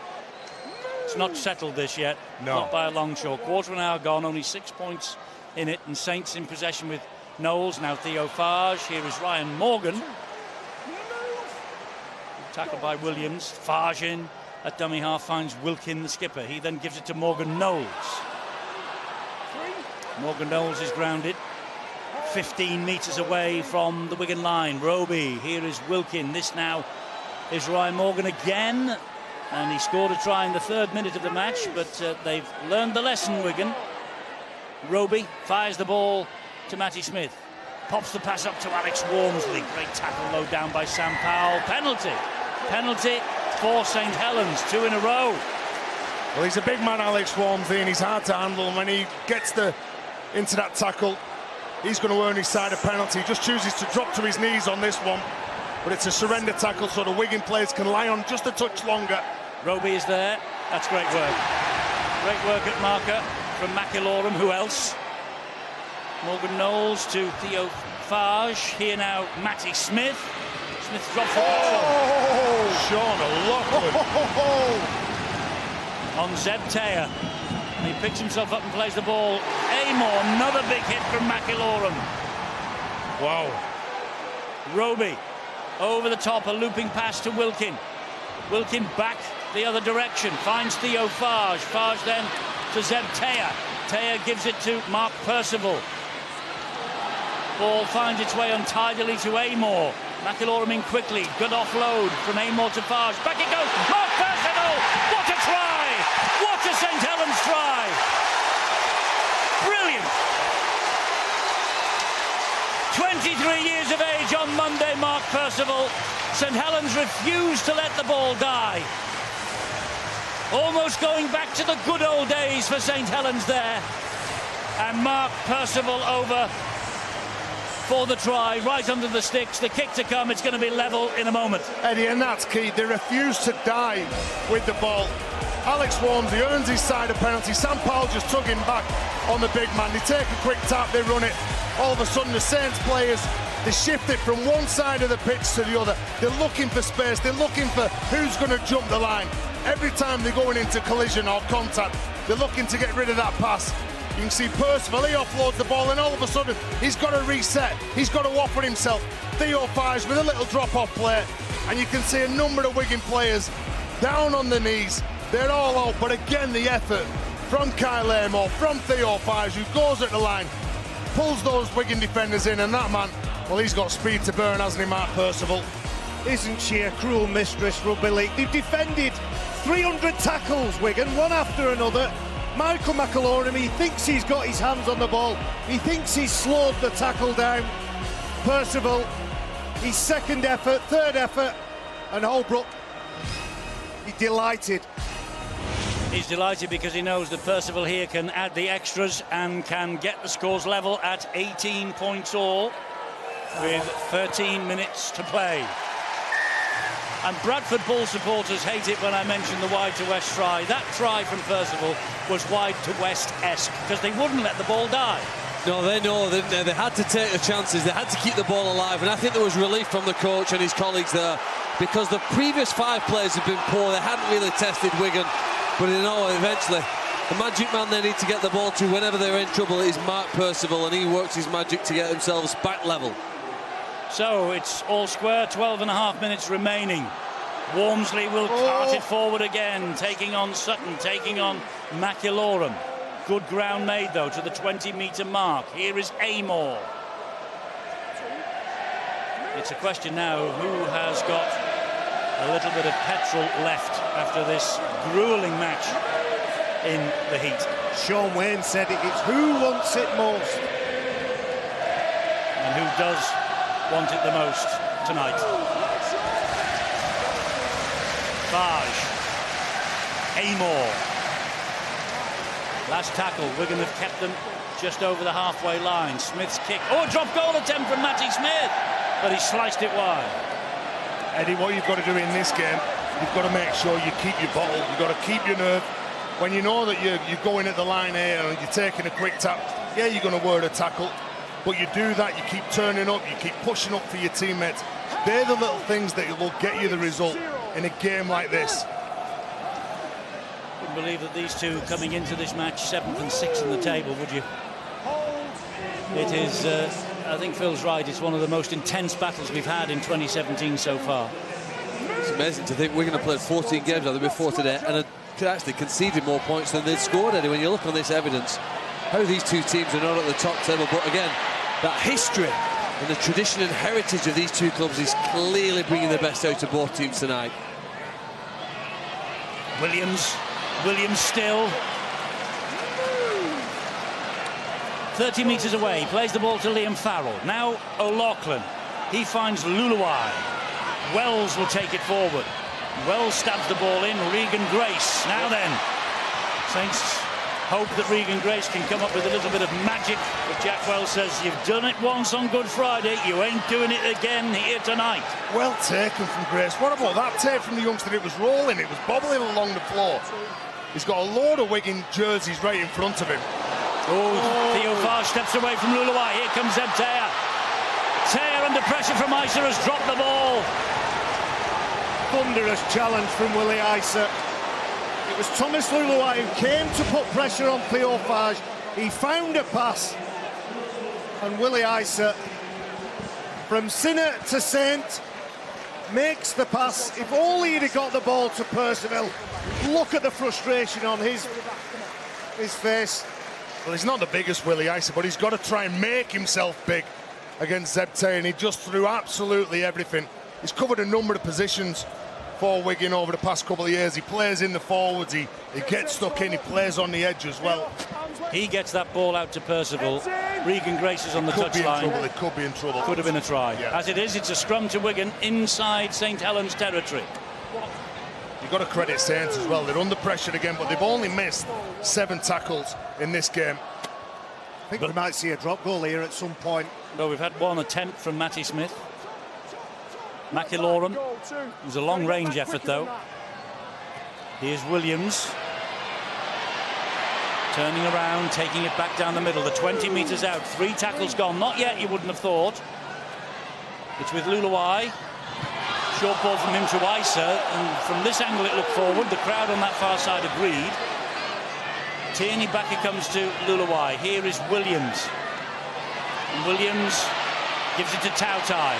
It's not settled this yet. No. Not by a long shot. Quarter of an hour gone, only 6 points in it, and Saints in possession with Knowles. Now Theo Farge. Here is Ryan Morgan. Tackled by Williams. Farge in at dummy half finds Wilkin, the skipper. He then gives it to Morgan Knowles. Morgan Knowles is grounded 15 metres away from the Wigan line. Roby, here is Wilkin. This now is Ryan Morgan again. And he scored a try in the 3rd minute of the match, but they've learned the lesson, Wigan. Roby fires the ball to Matty Smith. Pops the pass up to Alex Walmsley. Great tackle low down by Sam Powell. Penalty. Penalty for St Helens. 2 in a row. Well, he's a big man, Alex Walmsley, and he's hard to handle. When he gets into that tackle, he's going to earn his side a penalty. He just chooses to drop to his knees on this one. But it's a surrender tackle, so the Wigan players can lie on just a touch longer. Roby is there. That's great work. Great work at marker from McIlorum. Who else? Morgan Knowles to Theo Farge. Here now, Matty Smith. Smith drops the ball. Sean O'Loughlin. On Zeb Taylor. He picks himself up and plays the ball. Amor, another big hit from McIlorum. Wow. Roby. Over the top, a looping pass to Wilkin. Wilkin back the other direction, finds Theo Farge. Farge then to Zeb Taylor. Taylor gives it to Mark Percival. Ball finds its way untidily to Amor. McIlorum in quickly. Good offload from Amor to Farge. Back it goes. Mark Percival! What a try! What a St Helens try! Brilliant! 23 years of age on Monday, Mark Percival. St Helens refused to let the ball die. Almost going back to the good old days for St Helens there. And Mark Percival over for the try, right under the sticks. The kick to come, it's going to be level in a moment. Eddie, and that's key. They refuse to die with the ball. Alex Walmsley earns his side of penalty. Sam Powell just tugging back on the big man. They take a quick tap, they run it. All of a sudden, the Saints players, they shift it from one side of the pitch to the other. They're looking for space. They're looking for who's going to jump the line. Every time they're going into collision or contact, they're looking to get rid of that pass. You can see Percival, he offloads the ball, and all of a sudden, he's got to reset. He's got to offer himself. Theo Farge with a little drop-off play. And you can see a number of Wigan players down on the knees. They're all out, but again, the effort from Kyle Amor, from Theo Farge, who goes at the line, pulls those Wigan defenders in, and that man, well, he's got speed to burn, hasn't he, Mark Percival? Isn't she a cruel mistress, Rugby League? They've defended 300 tackles, Wigan, one after another. Michael McIlorum, he thinks he's got his hands on the ball. He thinks he's slowed the tackle down. Percival, his second effort, third effort, and Holbrook, he's delighted. He's delighted because he knows that Percival here can add the extras and can get the scores level at 18 points all with 13 minutes to play. And Bradford Bull supporters hate it when I mention the wide to west try. That try from Percival was wide to west-esque because they wouldn't let the ball die. No, they know, didn't they? They had to take the chances. They had to keep the ball alive. And I think there was relief from the coach and his colleagues there because the previous 5 players had been poor. They hadn't really tested Wigan. But you know, eventually, the magic man they need to get the ball to whenever they're in trouble is Mark Percival, and he works his magic to get themselves back level. So it's all square, 12.5 minutes remaining. Walmsley will cart it forward again, taking on Sutton, taking on McIlorum. Good ground made, though, to the 20-metre mark. Here is Amor. It's a question now of who has got a little bit of petrol left after this grueling match in the heat. Sean Wayne said it's who wants it most. And who does want it the most tonight? Fage. Amor. Last tackle. Wigan have kept them just over the halfway line. Smith's kick. Oh, drop goal attempt from Matty Smith. But he sliced it wide. Eddie, what you've got to do in this game, you've got to make sure you keep your bottle. You've got to keep your nerve. When you know that you're going at the line here and you're taking a quick tap, yeah, you're going to word a tackle. But you do that, you keep turning up, you keep pushing up for your teammates. They're the little things that will get you the result in a game like this. Wouldn't believe that these two coming into this match 7th and 6th in the table, would you? It is, I think Phil's right, it's one of the most intense battles we've had in 2017 so far. It's amazing to think Wigan have played 14 games out before today and had actually conceded more points than they'd scored, Eddie. When you look on this evidence, how these two teams are not at the top table, but again, that history and the tradition and heritage of these two clubs is clearly bringing the best out of both teams tonight. Williams still 30 metres away, plays the ball to Liam Farrell. Now O'Loughlin, he finds Luluai. Wells will take it forward. Wells stabs the ball in. Regan Grace. Now then, Saints hope that Regan Grace can come up with a little bit of magic. But Jack Wells says, you've done it once on Good Friday, you ain't doing it again here tonight. Well taken from Grace. What about that take from the youngster? It was rolling, it was bobbling along the floor. He's got a load of Wigan jerseys right in front of him. Theo Fage steps away from Luluai. Here comes Zeb Taylor. Taylor under pressure from Isa has dropped the ball. Thunderous challenge from Willie Isa. It was Thomas Luluai who came to put pressure on Theo Fage. He found a pass, and Willie Isa, from sinner to saint, makes the pass. If only he'd have got the ball to Percival. Look at the frustration on his face. Well, he's not the biggest Willie Isa, but he's got to try and make himself big against Zeb Taylor, and he just threw absolutely everything. He's covered a number of positions for Wigan over the past couple of years. He plays in the forwards, he gets stuck in, he plays on the edge as well. He gets that ball out to Percival. Regan Grace is on the touchline. It could be in trouble. Could have been a try. Yeah. As it is, it's a scrum to Wigan inside St Helens territory. You've got to credit Saints as well. They're under pressure again, but they've only missed 7 tackles in this game. I think we might see a drop goal here at some point. No, we've had one attempt from Matty Smith. McIloran. It was a long-range effort, though. Here's Williams. Turning around, taking it back down the middle. The 20 metres out. 3 tackles gone. Not yet, you wouldn't have thought. It's with Luluai. Short ball from him to Isa. And from this angle, it looked forward. The crowd on that far side agreed. Tierney back it comes to Luluai. Here is Williams. And Williams gives it to Tautai.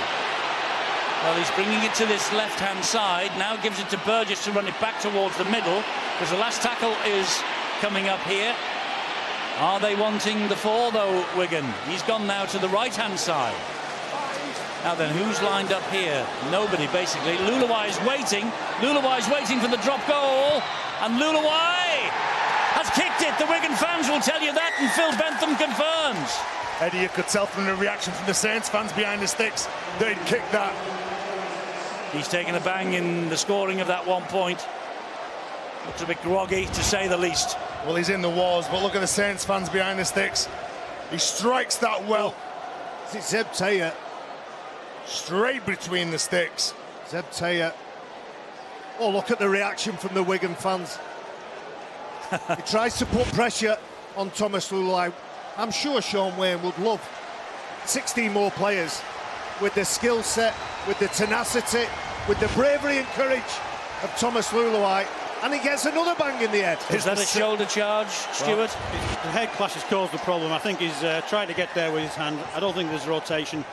Well, he's bringing it to this left-hand side. Now gives it to Burgess to run it back towards the middle, because the last tackle is coming up here. Are they wanting the 4, though, Wigan? He's gone now to the right-hand side. Now then, who's lined up here? Nobody, basically. Luluai is waiting. Luluai's waiting for the drop goal. And Luluai has kicked it. The Wigan fans will tell you that, and Phil Bentham confirms. Eddie, you could tell from the reaction from the Saints fans behind the sticks, they'd kick that. He's taken a bang in the scoring of that 1 point. Looks a bit groggy, to say the least. Well, he's in the wars, but look at the Saints fans behind the sticks. He strikes that well. It's Zeb Taylor. Straight between the sticks. Zeb Taylor. Oh, look at the reaction from the Wigan fans. He tries to put pressure on Thomas Luluai. I'm sure Sean Wayne would love 16 more players with the skill set, with the tenacity, with the bravery and courage of Thomas Luluai. And he gets another bang in the head. Is that a shoulder charge, Stuart? Well, the head clash has caused the problem. I think he's trying to get there with his hand. I don't think there's rotation,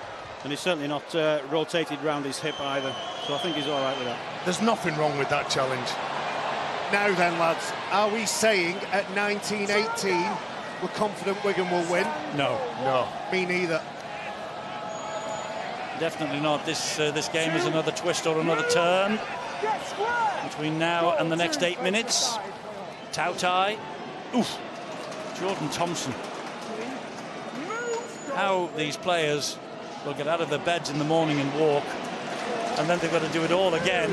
and he's certainly not rotated round his hip either. So I think he's all right with that. There's nothing wrong with that challenge. now then, lads? Are we saying at 19-18 we're confident Wigan will win? No. No. Me neither. Definitely not. This game is another twist or another turn between now and the next 8 minutes. Tautai. Oof. Jordan Thompson. How these players will get out of their beds in the morning and walk, and then they've got to do it all again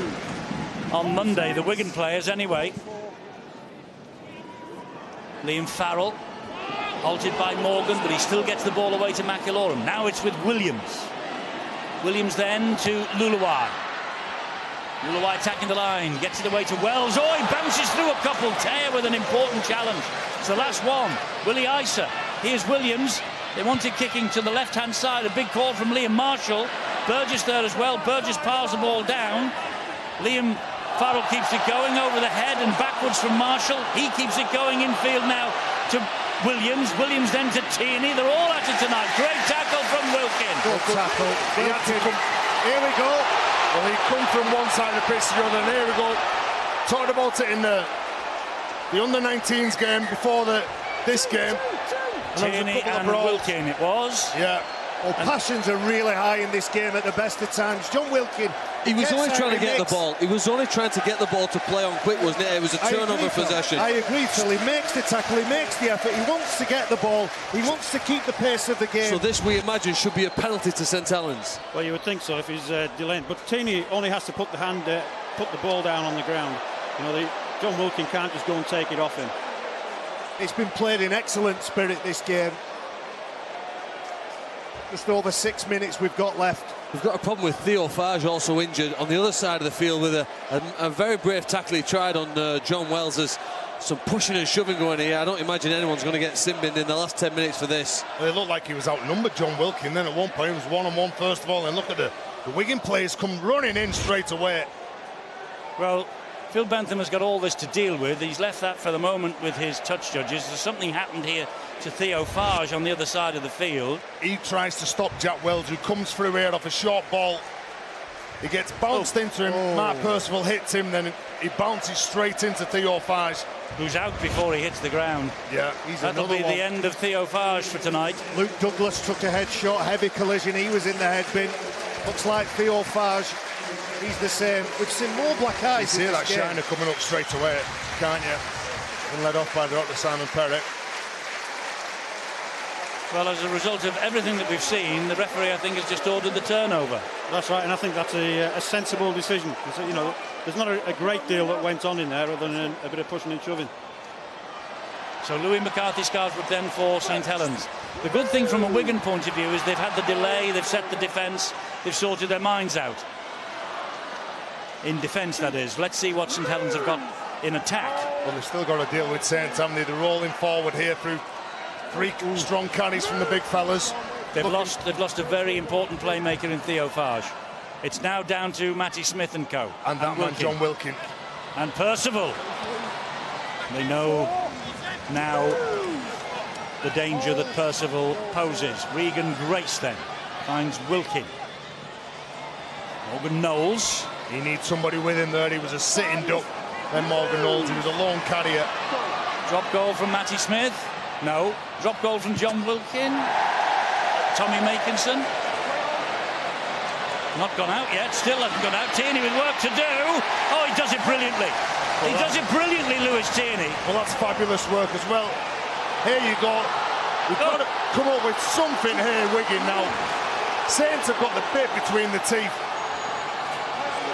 on Monday, the Wigan players anyway. Liam Farrell, halted by Morgan, but he still gets the ball away to McIlaurin. Now it's with Williams. Williams then to Luluai. Luluai attacking the line, gets it away to Wells. Oh, he bounces through a couple. Taya with an important challenge. It's the last one. Willie Isa. Here's Williams. They wanted kicking to the left-hand side. A big call from Liam Marshall. Burgess there as well. Burgess piles the ball down. Liam Farrell keeps it going over the head and backwards from Marshall. He keeps it going infield now to Williams. Williams then to Tierney. They're all at it tonight. Great tackle from Wilkin. Good tackle. He had to come. Here we go. Well, he come from one side of the pitch to the other, and here we go. Talked about it in the under-19s game before this game. Tierney and Wilkin it was. Yeah. Well, passions are really high in this game at the best of times. John Wilkin. He was only trying to get the ball. He was only trying to get the ball to play on quick, wasn't it? It was a turnover possession. I agree, Phil. He makes the tackle, he makes the effort, he wants to get the ball, he wants to keep the pace of the game. So this, we imagine, should be a penalty to St Helens. Well, you would think so if he's delaying. But Tierney only has to put the ball down on the ground. You know, John Wilkin can't just go and take it off him. It's been played in excellent spirit, this game. Just over 6 minutes we've got left. We've got a problem with Theo Farge also injured on the other side of the field with a very brave tackle he tried on John Wells. There's some pushing and shoving going here. I don't imagine anyone's going to get sin-binned in the last 10 minutes for this. Well, it looked like he was outnumbered, John Wilkin. Then at one point he was one-on-one first of all, and look at the Wigan players come running in straight away. Well, Phil Bentham has got all this to deal with. He's left that for the moment with his touch judges. There's something happened here to Theo Farge on the other side of the field. He tries to stop Jack Wells, who comes through here off a short ball. He gets bounced into him. Mark Percival hits him, then he bounces straight into Theo Farge, who's out before he hits the ground. Yeah, that'll be the end of Theo Farge for tonight. Luke Douglas took a head shot, heavy collision. He was in the head bin. Looks like Theo Farge. He's the same. We've seen more black eyes. You see that shiner coming up straight away, can't you? And led off by Dr. Simon Perrick. Well, as a result of everything that we've seen, the referee, I think, has just ordered the turnover. That's right, and I think that's a sensible decision. You know, there's not a great deal that went on in there other than a bit of pushing and shoving. So Louis McCarthy Scarsbrook then for St Helens. The good thing from a Wigan point of view is they've had the delay, they've set the defence, they've sorted their minds out. In defence, that is. Let's see what St Helens have got in attack. Well, they've still got to deal with Saints, haven't they? They're rolling forward here through three strong carries from the big fellas. They've lost a very important playmaker in Theo Farge. It's now down to Matty Smith and co. And that man, John Wilkin. And Percival. They know now the danger that Percival poses. Regan Grace then finds Wilkin. Morgan Knowles. He needs somebody with him there. He was a sitting duck. Then Morgan Knowles, he was a lone carrier. Drop goal from Matty Smith. No. Drop goal from John Wilkin. Tommy Makinson. Not gone out yet. Still hasn't gone out. Tierney with work to do. Oh, he does it brilliantly. He does it brilliantly, Lewis Tierney. Well, that's fabulous work as well. Here you go. We've got to come up with something here, Wigan, now. Saints have got the bit between the teeth.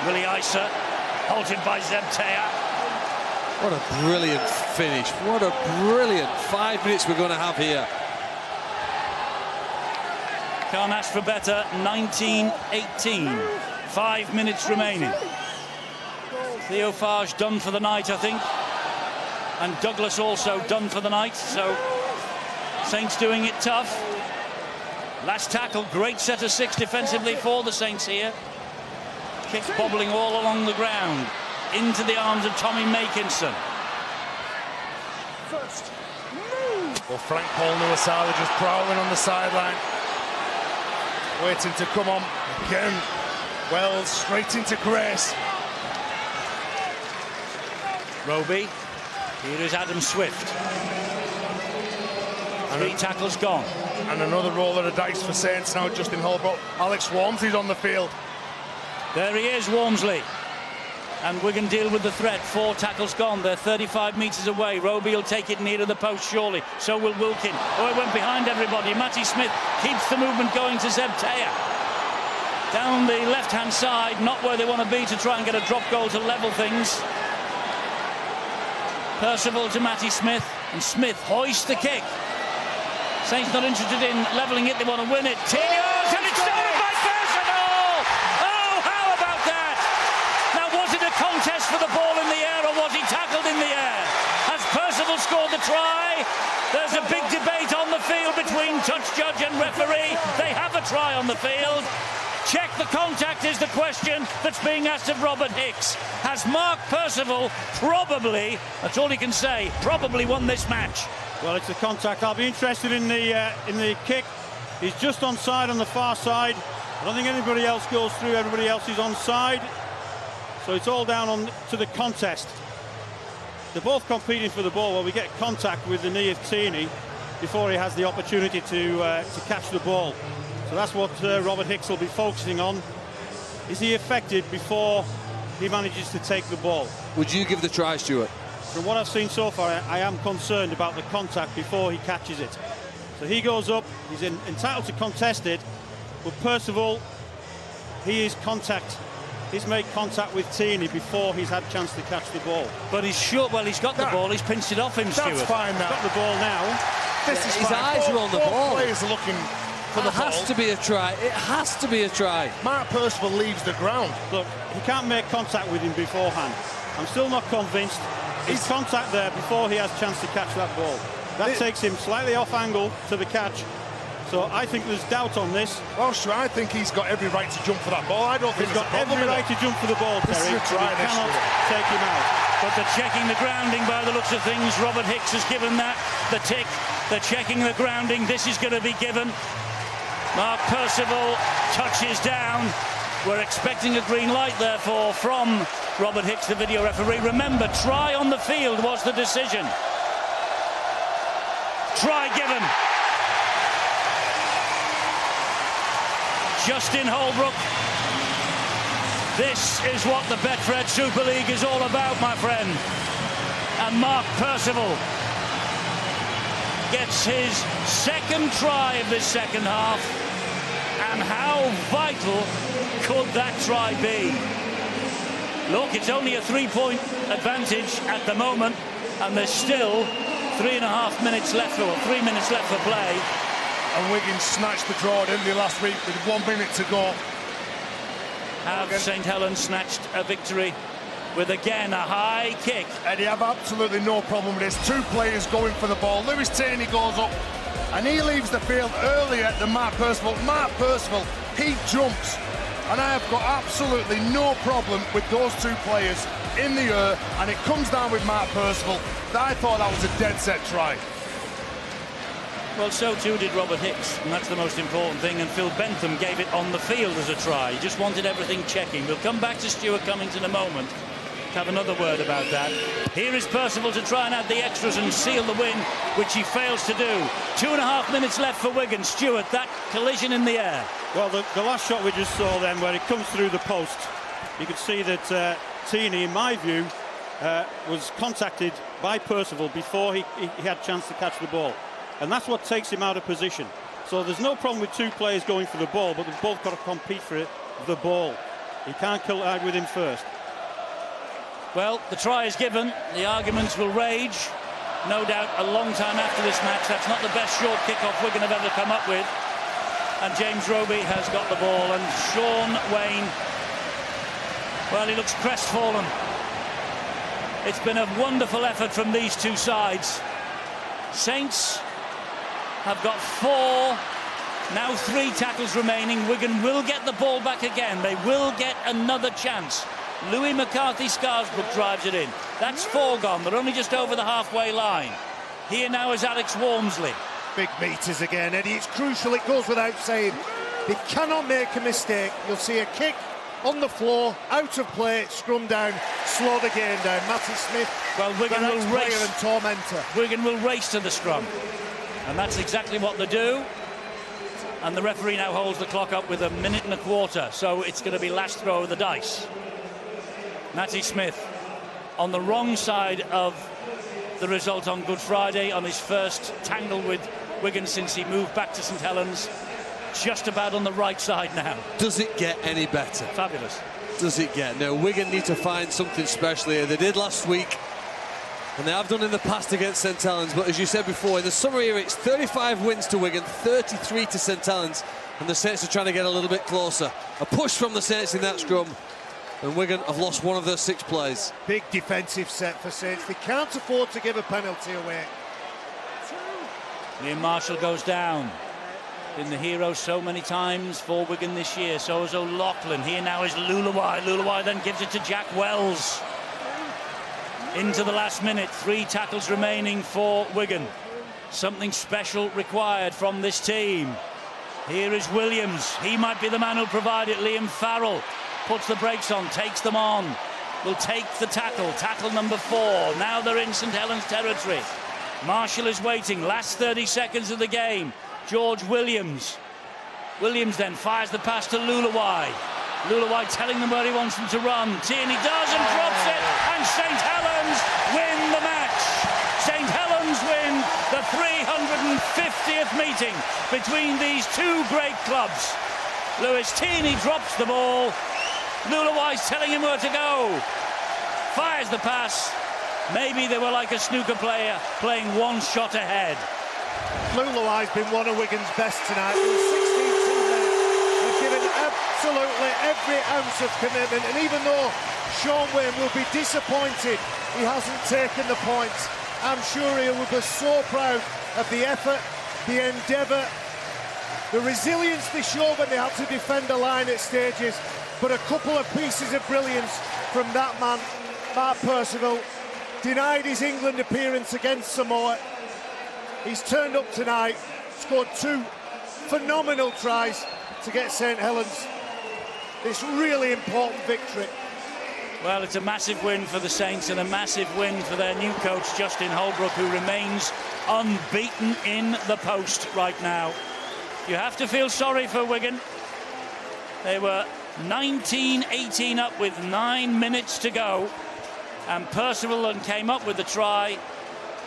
Willie Isa, halted by Zeb Taya. What a brilliant finish. What a brilliant 5 minutes we're going to have here. Can't ask for better. 19-18. 5 minutes remaining. Theo Farge done for the night, I think. And Douglas also done for the night. So Saints doing it tough. Last tackle, great set of six defensively for the Saints here. Kicks bobbling all along the ground. Into the arms of Tommy Makinson. Well, Frank Paul Nuasala just prowling on the sideline. Waiting to come on. Again, Wells straight into Grace. Roby. Here is Adam Swift. 3 tackles gone. And another roll of the dice for Saints now, Justin Holbrook. Alex Walmsley's on the field. There he is, Walmsley. And Wigan deal with the threat. 4 tackles gone. They're 35 metres away. Roby will take it near to the post, surely. So will Wilkin. Oh, it went behind everybody. Matty Smith keeps the movement going to Zeb Taylor. Down the left-hand side, not where they want to be to try and get a drop goal to level things. Percival to Matty Smith, and Smith hoists the kick. Saints not interested in levelling it, they want to win it. Tinios, and it's stolen by Percival! Oh, how about that? Now, was it a contest for the ball in the air, or was he tackled in the air? Has Percival scored the try? There's a big debate on the field between touch judge and referee. They have a try on the field. Check the contact is the question that's being asked of Robert Hicks. Has Mark Percival probably, that's all he can say, probably won this match? Well, it's the contact. I'll be interested in the kick. He's just onside on the far side. I don't think anybody else goes through. Everybody else is onside. So it's all down to the contest. They're both competing for the ball. Well, we get contact with the knee of Tierney before he has the opportunity to catch the ball. So that's what Robert Hicks will be focusing on. Is he affected before he manages to take the ball? Would you give the try, Stuart? From what I've seen so far, I am concerned about the contact before he catches it. So he goes up, he's entitled to contest it, but Percival, he's made contact with Tierney before he's had a chance to catch the ball. But he's sure, well, he's got the ball, he's pinched it off him, Stuart. That's fine now. He's got the ball now. This is his fine. eyes are on the ball. Players are looking for the ball. It has to be a try. It has to be a try. Mark Percival leaves the ground. Look, he can't make contact with him beforehand. I'm still not convinced. His contact there before he has a chance to catch that ball. That takes him slightly off angle to the catch. So I think there's doubt on this. Well, sure, I think he's got every right to jump for that ball. I don't think he's got every right to jump for the ball, Terry. This is a try. He cannot take him out. But they're checking the grounding by the looks of things. Robert Hicks has given that the tick. They're checking the grounding. This is going to be given. Mark Percival touches down. We're expecting a green light, therefore, from Robert Hicks, the video referee. Remember, try on the field was the decision. Try given. Justin Holbrook. This is what the Betfred Super League is all about, my friend. And Mark Percival gets his second try of this second half. And how vital could that try be? Look, it's only a 3-point advantage at the moment, and there's still 3.5 minutes left, or 3 minutes left for play. And Wigan snatched the draw, didn't they, last week with 1 minute to go. Have St Helens snatched a victory with, again, a high kick. Eddie, I have absolutely no problem with this. 2 players going for the ball. Lewis Tierney goes up, and he leaves the field earlier than Mark Percival. Mark Percival, he jumps. And I have got absolutely no problem with those 2 players in the air, and it comes down with Mark Percival. I thought that was a dead set try. Well, so too did Robert Hicks, and that's the most important thing. And Phil Bentham gave it on the field as a try. He just wanted everything checking. We'll come back to Stuart Cummings in a moment to have another word about that. Here is Percival to try and add the extras and seal the win, which he fails to do. 2.5 minutes left for Wigan. Stuart, that collision in the air. Well, the last shot we just saw then, where it comes through the post, you could see that Tierney, in my view, was contacted by Percival before he had a chance to catch the ball. And that's what takes him out of position. So there's no problem with 2 players going for the ball, but they've both got to compete for the ball. He can't collide with him first. Well, the try is given. The arguments will rage. No doubt a long time after this match. That's not the best short kick-off Wigan have ever come up with. And James Roby has got the ball. And Sean Wayne, well, he looks crestfallen. It's been a wonderful effort from these 2 sides. Saints have got 4, now 3 tackles remaining. Wigan will get the ball back again. They will get another chance. Louis McCarthy-Scarsbrook drives it in. That's 4 gone. They're only just over the halfway line. Here now is Alex Walmsley. Big meters again, Eddie. It's crucial, it goes without saying. They cannot make a mistake. You'll see a kick on the floor, out of play, scrum down, slow the game down. Matty Smith, well, Wigan the will next player race. and tormentor. Wigan will race to the scrum, and that's exactly what they do. And the referee now holds the clock up with 1 minute and a quarter, so it's going to be last throw of the dice. Matty Smith on the wrong side of the result on Good Friday, on his first tangle with Wigan since he moved back to St Helens. Just about on the right side now. Does it get any better? Fabulous. Does it get? No, Wigan need to find something special here. They did last week, and they have done in the past against St Helens. But as you said before, in the summer here, it's 35 wins to Wigan, 33 to St Helens, and the Saints are trying to get a little bit closer. A push from the Saints in that scrum, and Wigan have lost one of their 6 plays. Big defensive set for Saints. They can't afford to give a penalty away. Liam Marshall goes down. Been the hero so many times for Wigan this year. So is O'Loughlin. Here now is Lulawai. Lulawai then gives it to Jack Wells. Into the last minute. 3 tackles remaining for Wigan. Something special required from this team. Here is Williams. He might be the man who'll provide it. Liam Farrell puts the brakes on, takes them on. Will take the tackle. Tackle number 4. Now they're in St Helens territory. Marshall is waiting. Last 30 seconds of the game. George Williams. Williams then fires the pass to Lulawai. Lulawai telling them where he wants them to run. Tierney does and drops it. And St Helens win the match. St Helens win the 350th meeting between these 2 great clubs. Lewis Tierney drops the ball. Lulawai's telling him where to go. Fires the pass. Maybe they were like a snooker player playing 1 shot ahead. Lulawai's been one of Wigan's best tonight. 16 teammates have given absolutely every ounce of commitment, and even though Sean Wayne will be disappointed he hasn't taken the points, I'm sure he will be so proud of the effort, the endeavour, the resilience they showed when they had to defend the line at stages. But a couple of pieces of brilliance from that man, Mark Percival, denied his England appearance against Samoa. He's turned up tonight, scored 2 phenomenal tries to get St Helens this really important victory. Well, it's a massive win for the Saints and a massive win for their new coach, Justin Holbrook, who remains unbeaten in the post right now. You have to feel sorry for Wigan. They were 19-18 up with 9 minutes to go, and Percival then came up with the try,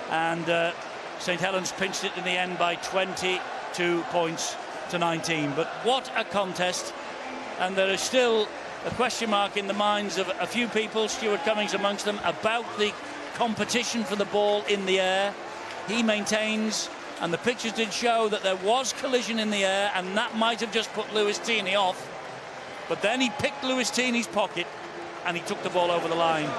and St Helens pinched it in the end by 22 points to 19. But what a contest. And there is still a question mark in the minds of a few people, Stuart Cummings amongst them, about the competition for the ball in the air. He maintains, and the pictures did show, that there was collision in the air, and that might have just put Lewis Tierney off. But then he picked Lewis Tierney's pocket, and he took the ball over the line.